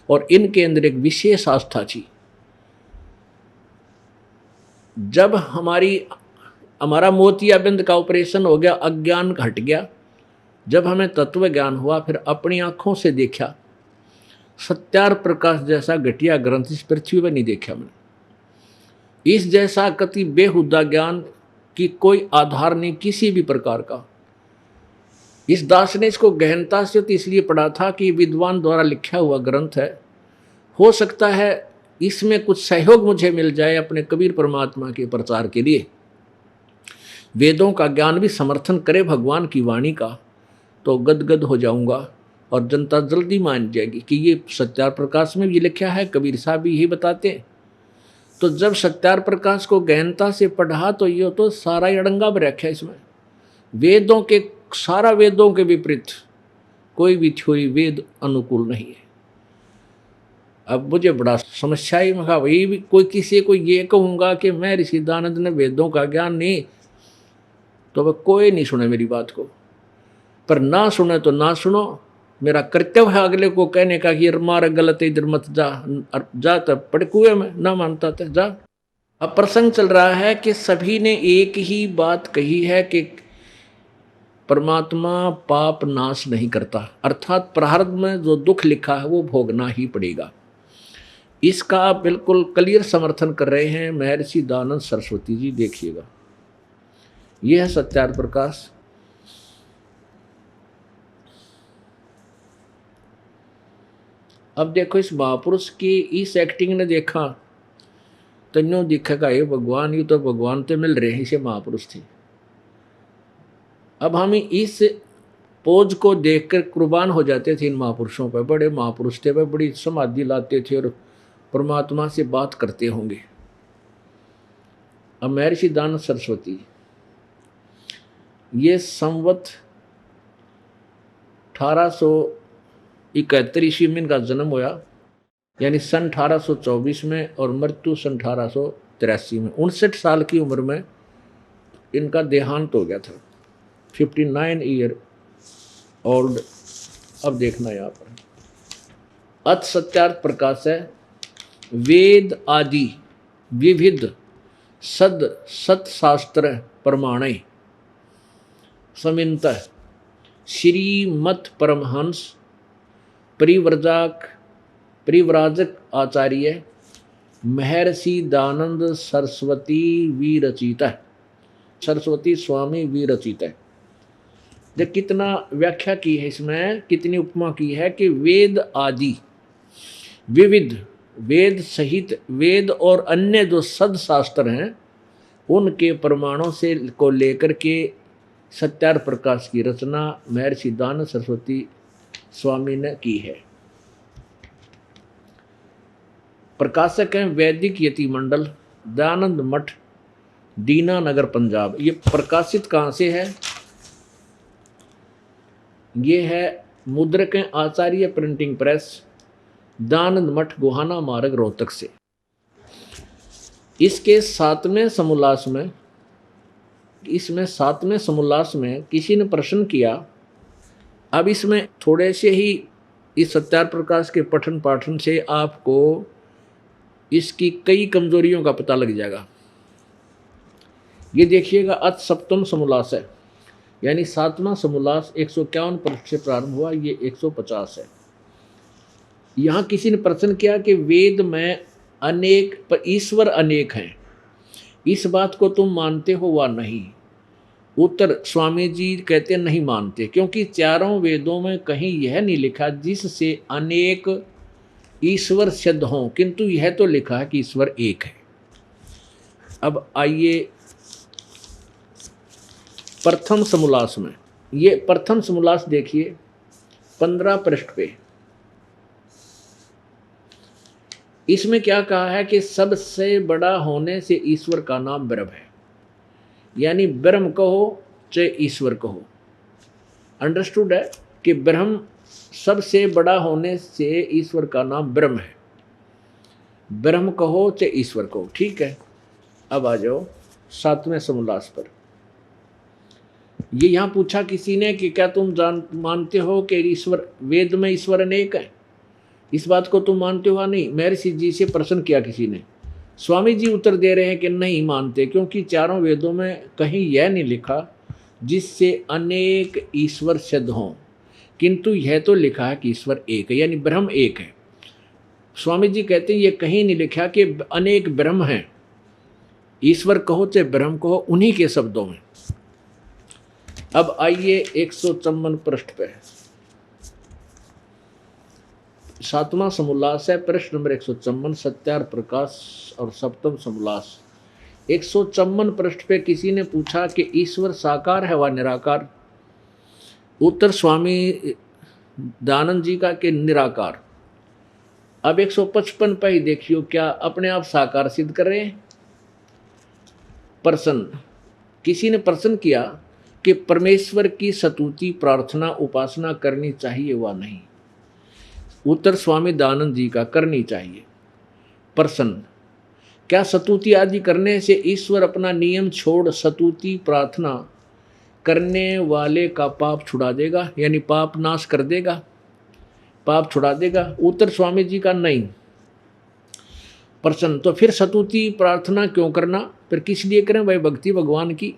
और इनके अंदर एक विशेष आस्था थी। जब हमारा मोतियाबिंद का ऑपरेशन हो गया, अज्ञान हट गया, जब हमें तत्व ज्ञान हुआ, फिर अपनी आंखों से देखा सत्यार प्रकाश जैसा घटिया ग्रंथ इस पृथ्वी पर नहीं देखा मैंने। इस जैसा कति बेहुदा ज्ञान की कोई आधार नहीं किसी भी प्रकार का। इस दास ने इसको गहनता से तो इसलिए पढ़ा था कि विद्वान द्वारा लिखा हुआ ग्रंथ है, हो सकता है इसमें कुछ सहयोग मुझे मिल जाए अपने कबीर परमात्मा के प्रचार के लिए। वेदों का ज्ञान भी समर्थन करे भगवान की वाणी का, तो गदगद हो जाऊंगा और जनता जल्दी मान जाएगी कि ये सत्यार प्रकाश में भी लिखा है, कबीर साहब भी यही बताते हैं। तो जब सत्यार प्रकाश को गहनता से पढ़ा तो ये तो सारा ही अड़ंगा में रखा है इसमें। वेदों के सारा वेदों के विपरीत कोई भी थ्योरी वेद अनुकूल नहीं है। अब मुझे बड़ा समस्या ही, मैं कहा वही भी कोई किसी को ये कहूँगा कि मैं ऋषि दानंद ने वेदों का ज्ञान नहीं, तो वह कोई नहीं सुने मेरी बात को। पर ना सुने तो ना सुनो, मेरा कर्तव्य है अगले को कहने का कि मारा गलत है, इधर मत जा तब पड़ कुएं में, ना मानता था जा। अब प्रसंग चल रहा है कि सभी ने एक ही बात कही है कि परमात्मा पाप नाश नहीं करता, अर्थात प्रारब्ध में जो दुख लिखा है वो भोगना ही पड़ेगा। इसका बिल्कुल क्लियर समर्थन कर रहे हैं महर्षि दयानंद सरस्वती जी। देखिएगा, यह है सत्यार्थ प्रकाश। अब देखो इस महापुरुष की इस एक्टिंग ने देखा तो यूँ दिखेगा ये भगवान, ये तो भगवान तो मिल रहे हैं, इसे महापुरुष थे। अब हम इस पोज को देखकर कुर्बान हो जाते थे इन महापुरुषों पर। बड़े महापुरुष थे, वह बड़ी समाधि लाते थे और परमात्मा से बात करते होंगे। अब महर्षि दयानंद सरस्वती, ये संवत 1871 ईस्वी में इनका जन्म हुआ, यानी सन 1824 में, और मृत्यु सन 1883 में। 59 साल की उम्र में इनका देहांत हो गया था, 59 ईयर ओल्ड। अब देखना यहाँ पर अथ सत्यार्थ प्रकाश है। वेद आदि विविध सद सत्शास्त्र प्रमाणे समिंत श्रीमत परमहंस परिव्राजक आचार्य महर्षि दयानंद सरस्वती विरचित, सरस्वती स्वामी विरचित। देख कितना व्याख्या की है इसमें, कितनी उपमा की है कि वेद आदि विविध, वेद सहित वेद और अन्य जो सदशास्त्र हैं उनके प्रमाणों से को लेकर के सत्यार्थ प्रकाश की रचना महर्षि दयानंद सरस्वती स्वामी ने की है। प्रकाशक हैं वैदिक यति मंडल, दयानंद मठ, दीनानगर, पंजाब। ये प्रकाशित कहाँ से है? ये है मुद्रक हैं आचार्य प्रिंटिंग प्रेस, दयानंद मठ, गोहाना मार्ग, रोहतक से। इसके 7वें समोल्लास में, इसमें 7वें समोल्लास में किसी ने प्रश्न किया। अब इसमें थोड़े से ही इस सत्यार्थ प्रकाश के पठन पाठन से आपको इसकी कई कमजोरियों का पता लग जाएगा। ये देखिएगा, अथ सप्तम समोल्लास है, यानी 7वां समोल्लास 151 पृष्ठ से प्रारंभ हुआ, ये 150 है। यहाँ किसी ने प्रश्न किया कि वेद में अनेक पर ईश्वर अनेक हैं, इस बात को तुम मानते हो वा नहीं? उत्तर, स्वामी जी कहते नहीं मानते, क्योंकि चारों वेदों में कहीं यह नहीं लिखा जिससे अनेक ईश्वर सिद्ध हों, किंतु यह तो लिखा है कि ईश्वर एक है। अब आइए प्रथम समोल्लास में, ये प्रथम समोल्लास देखिए 15 पृष्ठ पे। इसमें क्या कहा है कि सबसे बड़ा होने से ईश्वर का नाम ब्रह्म है, यानी ब्रह्म कहो चाहे ईश्वर कहो। अंडरस्टूड है कि ब्रह्म सबसे बड़ा होने से ईश्वर का नाम ब्रह्म है, ब्रह्म कहो चाहे ईश्वर कहो, ठीक है। अब आ जाओ 7वें समोल्लास पर। ये यहाँ पूछा किसी ने कि क्या तुम मानते हो कि ईश्वर, वेद में ईश्वर अनेक है, इस बात को तुम मानते हो? नहीं। महर्षि जी से प्रश्न किया किसी ने। स्वामी जी उत्तर दे रहे हैं कि नहीं मानते, क्योंकि चारों वेदों में कहीं यह नहीं लिखा जिससे अनेक ईश्वर सिद्ध हों, किंतु यह तो लिखा है कि ईश्वर एक है, यानी ब्रह्म एक है। स्वामी जी कहते हैं ये कहीं नहीं लिखा कि अनेक ब्रह्म हैं, ईश्वर कहो चाहे ब्रह्म कहो, उन्हीं के शब्दों में। अब आइए 154 पृष्ठ पे, 7वां समोल्लास है, पृष्ठ नंबर 154, सत्यार्थ प्रकाश और सप्तम समोल्लास। 154 पृष्ठ पे किसी ने पूछा कि ईश्वर साकार है व निराकार? उत्तर स्वामी दयानंद जी का कि निराकार। अब 155 पे ही देखियो, क्या अपने आप साकार सिद्ध कर रहे हैं। प्रश्न, किसी ने प्रश्न किया कि परमेश्वर की स्तुति प्रार्थना उपासना करनी चाहिए व नहीं। उत्तर स्वामी दयानंद जी का, करनी चाहिए। प्रश्न, क्या स्तुति आदि करने से ईश्वर अपना नियम छोड़ स्तुति प्रार्थना करने वाले का पाप छुड़ा देगा, यानी पाप नाश कर देगा, पाप छुड़ा देगा? उत्तर स्वामी जी का, नहीं। प्रश्न, तो फिर स्तुति प्रार्थना क्यों करना, फिर किस लिए करें भाई? भक्ति भगवान की।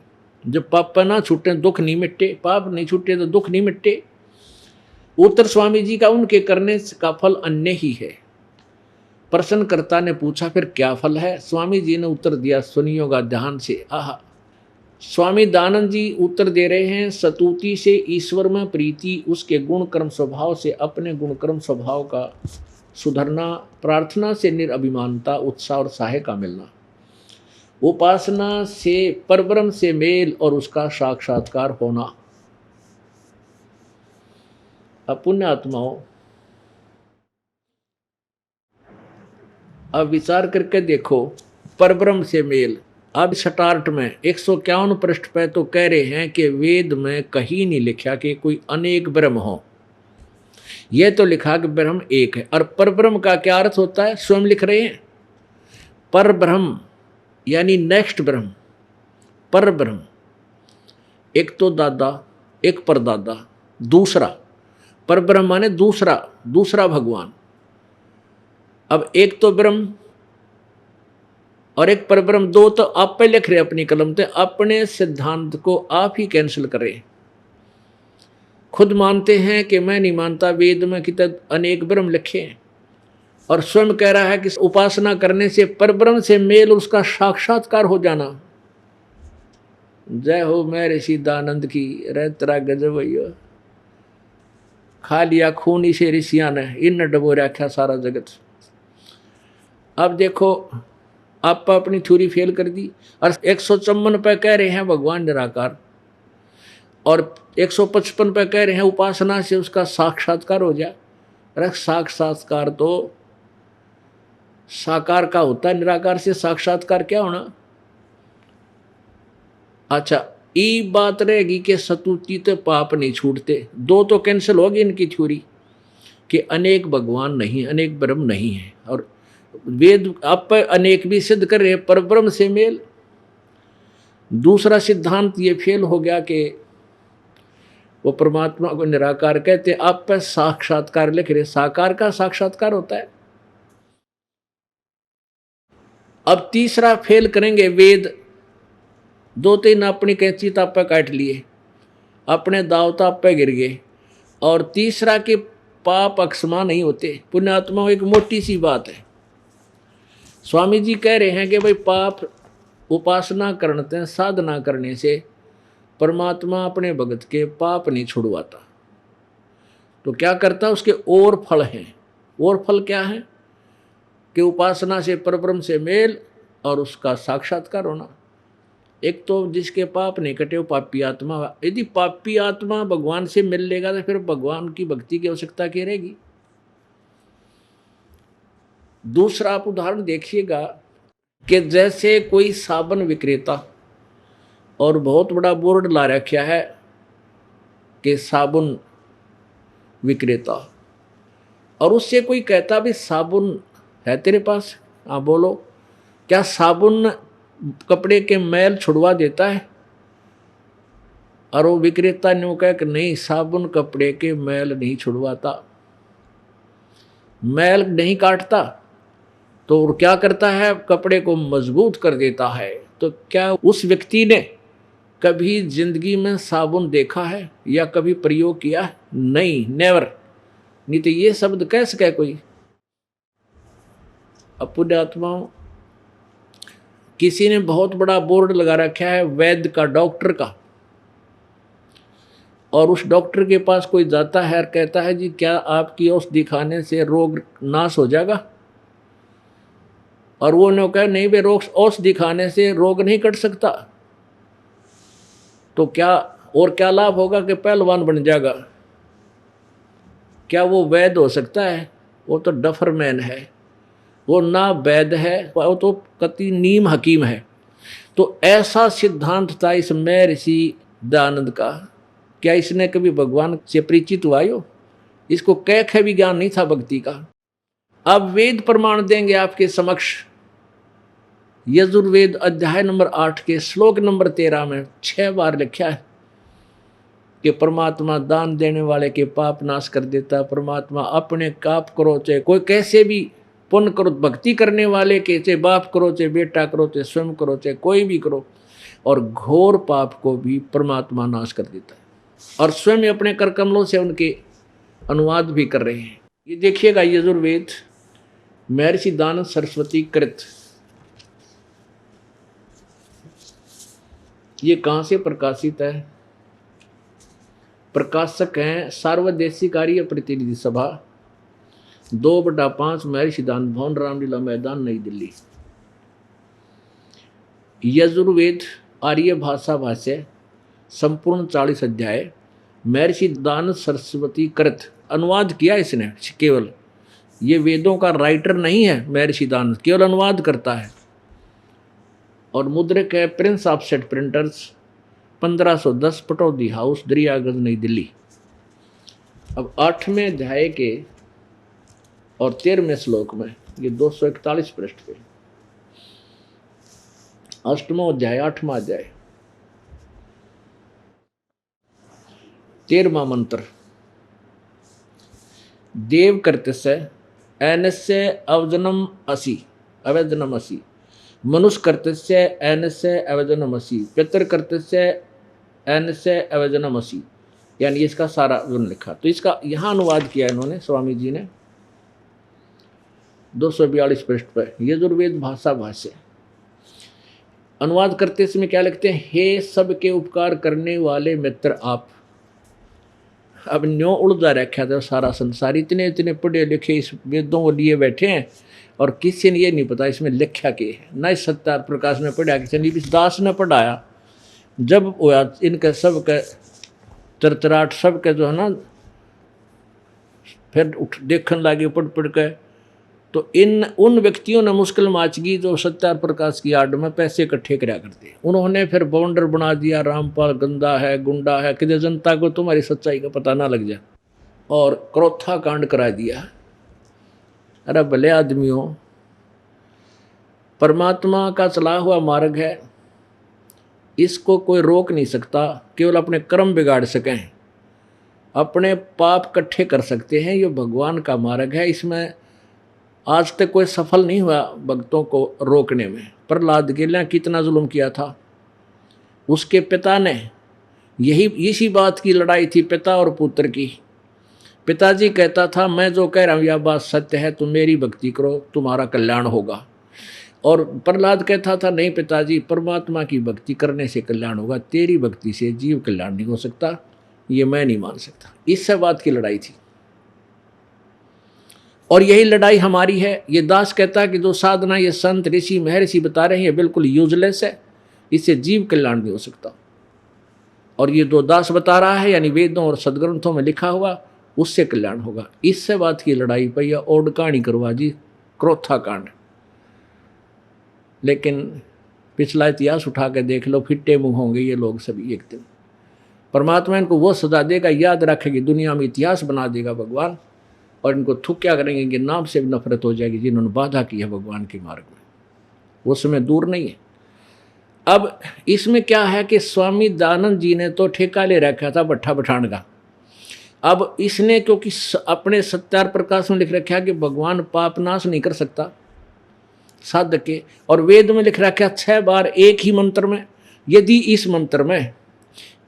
जब पाप ना छूटे दुख नहीं मिटे, पाप नहीं छूटे तो दुख नहीं मिटे। उत्तर स्वामी जी का, उनके करने का फल अन्य ही है। प्रश्नकर्ता ने पूछा फिर क्या फल है? स्वामी जी ने उत्तर दिया, सुनियोगा ध्यान से। आहा, स्वामी दयानंद जी उत्तर दे रहे हैं, स्तुति से ईश्वर में प्रीति, उसके गुण कर्म स्वभाव से अपने गुण कर्म स्वभाव का सुधरना, प्रार्थना से निरअभिमानता उत्साह और सहाय का मिलना, उपासना से परब्रह्म से मेल और उसका साक्षात्कार होना। अब पुण्य आत्माओं, अब विचार करके देखो, परब्रह्म से मेल। अब स्टार्ट में 151 पृष्ठ पे तो कह रहे हैं कि वेद में कहीं नहीं लिखा कि कोई अनेक ब्रह्म हो, यह तो लिखा कि ब्रह्म एक है। और परब्रह्म का क्या अर्थ होता है? स्वयं लिख रहे हैं, परब्रह्म यानी नेक्स्ट ब्रह्म। परब्रह्म, एक तो दादा, एक परदादा, दूसरा। परब्रह्म माने दूसरा, दूसरा भगवान। अब एक तो ब्रह्म और एक परब्रह्म, दो तो आप पे लिख रहे अपनी कलम से, अपने सिद्धांत को आप ही कैंसिल करें। खुद मानते हैं कि मैं नहीं मानता, वेद में कितने अनेक ब्रह्म लिखे हैं, और स्वयं कह रहा है कि उपासना करने से परब्रह्म से मेल और उसका साक्षात्कार हो जाना। जय हो मैं ऋषि दयानंद की। रे तेरा गजब भैया, खा लिया खून इसे ऋषिया ने, इन डबो रखा सारा जगत। अब देखो, आप अपनी थ्योरी फेल कर दी। और 154 पे कह रहे हैं भगवान निराकार, और 155 पे कह रहे हैं उपासना से उसका साक्षात्कार हो जाए। अरे साक्षात्कार तो साकार का होता है, निराकार से साक्षात्कार क्या होना? अच्छा, ये बात रहेगी कि स्तुति तो पाप नहीं छूटते। दो तो कैंसिल होगी इनकी थ्योरी कि अनेक भगवान नहीं, अनेक ब्रह्म नहीं है, और वेद आप अनेक भी सिद्ध कर रहे हैं, परब्रह्म से मेल। दूसरा सिद्धांत ये फेल हो गया कि वो परमात्मा को निराकार कहते, आप पे साक्षात्कार लिख रहे, साकार का साक्षात्कार होता है। अब तीसरा फेल करेंगे, वेद। दो तीन अपनी कैंची ताप पे काट लिए, अपने दाव ताप पे गिर गए। और तीसरा कि पाप अक्षमा नहीं होते। पुण्यात्मा एक मोटी सी बात है। स्वामी जी कह रहे हैं कि भाई पाप उपासना करते हैं, साधना करने से परमात्मा अपने भगत के पाप नहीं छुड़वाता। तो क्या करता है? उसके और फल हैं। और फल क्या है? कि उपासना से परब्रह्म से मेल और उसका साक्षात्कार होना। एक तो जिसके पाप नहीं कटे वो पापी आत्मा। यदि पापी आत्मा भगवान से मिल लेगा तो फिर भगवान की भक्ति की आवश्यकता क्या रहेगी? दूसरा आप उदाहरण देखिएगा कि जैसे कोई साबुन विक्रेता और बहुत बड़ा बोर्ड ला रखा है कि साबुन विक्रेता, और उससे कोई कहता भी साबुन है तेरे पास? हाँ बोलो। क्या साबुन कपड़े के मैल छुड़वा देता है? और वो विक्रेता ने वो कहा कि नहीं, साबुन कपड़े के मैल नहीं छुड़वाता, मैल नहीं काटता। तो क्या करता है? कपड़े को मजबूत कर देता है। तो क्या उस व्यक्ति ने कभी जिंदगी में साबुन देखा है या कभी प्रयोग किया है? नहीं, नेवर। नहीं तो ये शब्द कैसे कहे कोई? अब पुण्यात्माओं, किसी ने बहुत बड़ा बोर्ड लगा रखा है वैद्य का, डॉक्टर का, और उस डॉक्टर के पास कोई जाता है और कहता है जी क्या आपकी औषधि खाने से रोग नाश हो जाएगा? और वो ने कहा नहीं भाई, रोग औषधि खाने से रोग नहीं कट सकता। तो क्या और क्या लाभ होगा? कि पहलवान बन जाएगा। क्या वो वैद्य हो सकता है? वो तो डफरमैन है, वो ना वैद है, वो तो कति नीम हकीम है। तो ऐसा सिद्धांत था इस महर्षि दयानंद का। क्या इसने कभी भगवान से परिचित हुआ हो? इसको कैख भी ज्ञान नहीं था भक्ति का। अब वेद प्रमाण देंगे आपके समक्ष। यजुर्वेद अध्याय नंबर 8 के श्लोक नंबर 13 में 6 बार लिखा है कि परमात्मा दान देने वाले के पाप नाश कर देता। परमात्मा अपने पाप करो, चाहे कोई कैसे भी पुण्य करो, भक्ति करने वाले के, चाहे बाप करो, चाहे बेटा करो, चाहे स्वयं करो, चाहे कोई भी करो, और घोर पाप को भी परमात्मा नाश कर देता है। और स्वयं अपने कर कमलों से उनके अनुवाद भी कर रहे हैं। ये देखिएगा यजुर्वेद महर्षि दानंद सरस्वती कृत, ये कहाँ से प्रकाशित है? प्रकाशक हैं सार्वदेशिक आर्य प्रतिनिधि सभा, 2/5 महर्षि दानंद भवन, रामलीला मैदान, नई दिल्ली। यजुर्वेद आर्य भाषा भाष्य संपूर्ण 40 अध्याय, महर्षि दानंद सरस्वती कृत, अनुवाद किया इसने केवल। ये वेदों का राइटर नहीं है महर्षि दानंद, केवल अनुवाद करता है। और मुद्रक है Prince of set printers, 1510, Pataudi house, Daryaganj, नई दिल्ली। अब 8वें अध्याय के और 13वें श्लोक में, ये 241 पृष्ठ पे, 8वां अध्याय, 8वां अध्याय, 13वां मंत्र। देव कर्तस्य एनस्य अवजनम असि, अवजनम असि, मनुष्य कर्तस्य एनस्य अवजनम असि, पितर कर्तस्य एनस्य अवजनम असि। यानी इसका सारा विवरण लिखा। तो इसका यहाँ अनुवाद किया इन्होंने, स्वामी जी ने, 242 पृष्ठ पर, यजुर्वेद भाषा भाष्य। अनुवाद करते समय क्या लिखते हैं? हे सबके उपकार करने वाले मित्र आप। अब न्यों उलझा रखा था सारा संसार, इतने इतने पढ़े लिखे इस वेदों को लिए बैठे हैं और किसी ने ये नहीं पता इसमें लिखा के है। न इस सत्यार प्रकाश ने पढ़ा, किसी ने इस दास ने पढ़ाया। जब हुआ इनके सब के चरचराट, सब के जो है ना, फिर उठ देखने लगे पढ़ पढ़ के, तो उन व्यक्तियों ने मुश्किल माचगी जो सत्यार प्रकाश की आड़ में पैसे इकट्ठे करा करते। उन्होंने फिर बाउंडर बना दिया, रामपाल गंदा है, गुंडा है, कि जनता को तुम्हारी सच्चाई का पता ना लग जाए, और क्रोथा कांड करा दिया। अरे भले आदमियों, परमात्मा का चला हुआ मार्ग है, इसको कोई रोक नहीं सकता। केवल अपने कर्म बिगाड़ सकें, अपने पाप इकट्ठे कर सकते हैं। ये भगवान का मार्ग है, इसमें आज तक कोई सफल नहीं हुआ भक्तों को रोकने में। प्रहलाद के लिए कितना जुल्म किया था, उसके पिता ने, यही इसी बात की लड़ाई थी पिता और पुत्र की। पिताजी कहता था मैं जो कह रहा हूँ यह बात सत्य है, तुम मेरी भक्ति करो, तुम्हारा कल्याण होगा। और प्रहलाद कहता था नहीं पिताजी, परमात्मा की भक्ति करने से कल्याण होगा, तेरी भक्ति से जीव कल्याण नहीं हो सकता, ये मैं नहीं मान सकता। इससे बात की लड़ाई थी, और यही लड़ाई हमारी है। ये दास कहता है कि जो साधना ये संत ऋषि महर्षि बता रहे हैं ये बिल्कुल यूजलेस है, इससे जीव कल्याण नहीं हो सकता। और ये जो दास बता रहा है, यानी वेदों और सदग्रंथों में लिखा हुआ, उससे कल्याण होगा। इससे बात की लड़ाई पर यह ओड कहानी करवा जी, क्रोथा कांड। लेकिन पिछला इतिहास उठा के देख लो, फिट्टे मुंह होंगे ये लोग सभी। एक दिन परमात्मा इनको वो सजा देगा, याद रखेगी, दुनिया में इतिहास बना देगा भगवान, और इनको थुक क्या करेंगे कि नाम से भी नफरत हो जाएगी जिन्होंने बाधा की है भगवान के मार्ग में। वो समय दूर नहीं है। अब इसमें क्या है कि स्वामी दयानंद जी ने तो ठेका ले रखा था भट्ठा बठान का। अब इसने क्योंकि अपने सत्यार प्रकाश में लिख रखा कि भगवान पाप नाश नहीं कर सकता साधक के, और वेद में लिख रखा 6 बार एक ही मंत्र में। यदि इस मंत्र में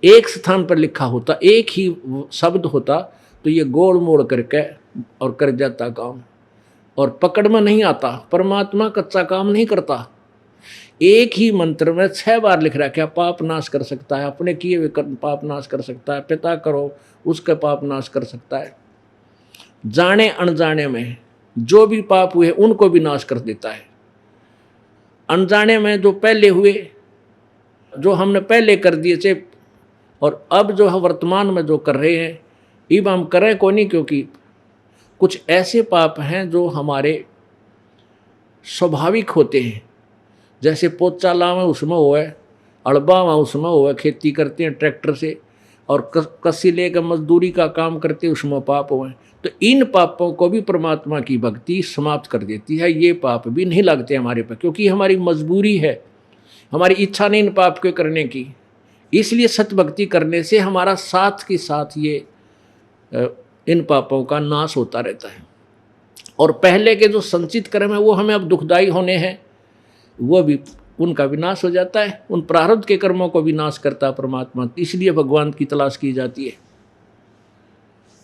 एक स्थान पर लिखा होता, एक ही शब्द होता, तो ये गोल मोड़ करके और कर जाता काम, और पकड़ में नहीं आता। परमात्मा कच्चा काम नहीं करता। एक ही मंत्र में 6 बार लिख रहा है, क्या पाप नाश कर सकता है, अपने किए हुए पाप नाश कर सकता है, पिता करो उसका पाप नाश कर सकता है, जाने अनजाने में जो भी पाप हुए उनको भी नाश कर देता है। अनजाने में जो पहले हुए, जो हमने पहले कर दिए थे, और अब जो है वर्तमान में जो कर रहे हैं, अब हम करें को नहीं, क्योंकि कुछ ऐसे पाप हैं जो हमारे स्वाभाविक होते हैं, जैसे पोचा लावे उसमें हुआ है, अड़बा हुआ उसमें हुआ है, खेती करते हैं ट्रैक्टर से, और कसी लेकर मजदूरी का काम करते हैं उसमें पाप हुए। तो इन पापों को भी परमात्मा की भक्ति समाप्त कर देती है। ये पाप भी नहीं लगते हमारे पर, क्योंकि हमारी मजबूरी है, हमारी इच्छा नहीं इन पाप के करने की। इसलिए सत्य भक्ति करने से हमारा साथ के साथ ये इन पापों का नाश होता रहता है। और पहले के जो संचित कर्म है वो हमें अब दुखदायी होने हैं, वो भी उनका विनाश हो जाता है। उन प्रारब्ध के कर्मों को विनाश करता है परमात्मा। इसलिए भगवान की तलाश की जाती है,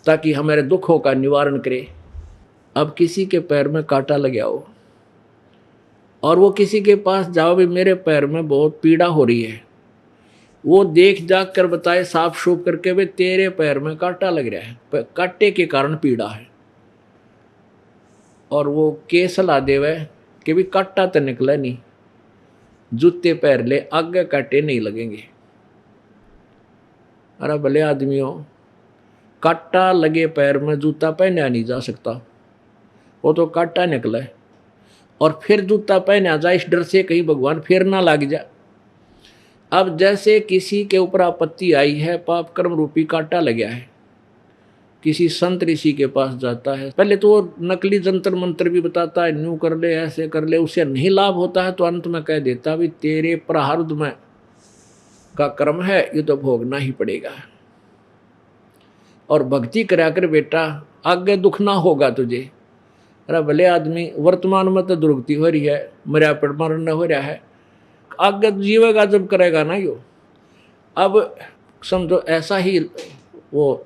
ताकि हमारे दुखों का निवारण करे। अब किसी के पैर में कांटा लग गया हो और वो किसी के पास जाओ, भी मेरे पैर में बहुत पीड़ा हो रही है, वो देख जाग कर बताए साफ शूफ करके, वे तेरे पैर में कांटा लग रहा है, कांटे के कारण पीड़ा है, और वो के सलाह देवे कि भी कांटा तो निकला नहीं, जूते पैर ले, आगे कांटे नहीं लगेंगे। अरे भले आदमियों, कांटा लगे पैर में जूता पहना नहीं जा सकता, वो तो कांटा निकला है, और फिर जूता पहना जाए इस डर से कहीं भगवान फिर ना लग जाए। अब जैसे किसी के ऊपर आपत्ति आई है, पाप कर्म रूपी कांटा लगा है, किसी संत ऋषि के पास जाता है, पहले तो वो नकली जंतर मंत्र भी बताता है, न्यू कर ले, ऐसे कर ले, उससे नहीं लाभ होता है तो अंत में कह देता भी तेरे प्रारब्ध में का कर्म है, ये तो भोगना ही पड़ेगा। और भक्ति करा कर बेटा आगे दुख ना होगा तुझे। अरे भले आदमी, वर्तमान में तो दुर्गति हो रही है, मर्या पर मरण हो रहा है, आगे जीवेगा जब करेगा ना यो। अब समझो ऐसा ही वो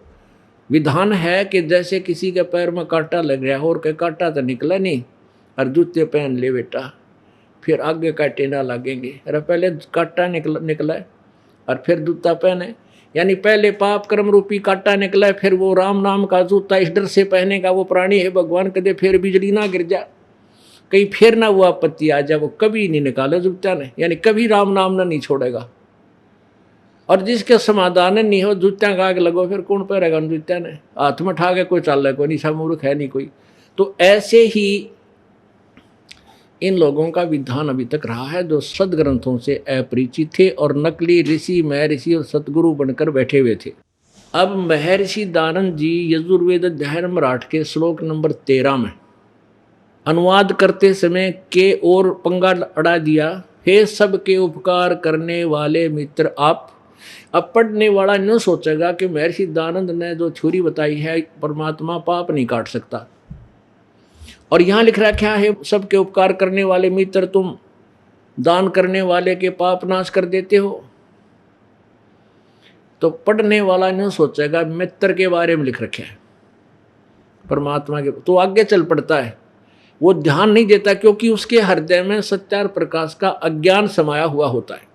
विधान है कि जैसे किसी के पैर में कांटा लग रहा हो और के कांटा तो निकला नहीं, और जूते पहन ले बेटा, फिर आगे कांटे ना लगेंगे। अरे पहले कांटा निकला और फिर जूता पहने, यानी पहले पाप कर्म रूपी कांटा निकला है, फिर वो राम नाम का जूता इस डर से पहनेगा वो प्राणी है भगवान, कदे फिर बिजली ना गिर जा, कहीं फिर ना वो आपत्ति आ जाए, वो कभी नहीं निकाले जूता ने, यानी कभी राम नाम ना नहीं छोड़ेगा। और जिसके समाधान नहीं हो, जूत्या का आग लगो, फिर कौन पहरेगा उन जूत्या ने, हाथ में उठा के कोई चाल कोई नहीं, सब मूर्ख है नहीं कोई। तो ऐसे ही इन लोगों का विधान अभी तक रहा है, जो सदग्रंथों से अपरिचित थे और नकली ऋषि महर्षि और सतगुरु बनकर बैठे हुए थे। अब महर्षि दानंद जी यजुर्वेद अध्याय नंबर 8 के श्लोक नंबर 13 में अनुवाद करते समय के और पंगा अड़ा दिया, हे सबके उपकार करने वाले मित्र आप। अब पढ़ने वाला न सोचेगा कि महर्षि दानंद ने जो छुरी बताई है, परमात्मा पाप नहीं काट सकता। और यहाँ लिख रहा क्या है, सबके उपकार करने वाले मित्र, तुम दान करने वाले के पाप नाश कर देते हो। तो पढ़ने वाला न सोचेगा मित्र के बारे में लिख रखा है परमात्मा के, तो आगे चल पड़ता है, वो ध्यान नहीं देता, क्योंकि उसके हृदय में सत्यार प्रकाश का अज्ञान समाया हुआ होता है।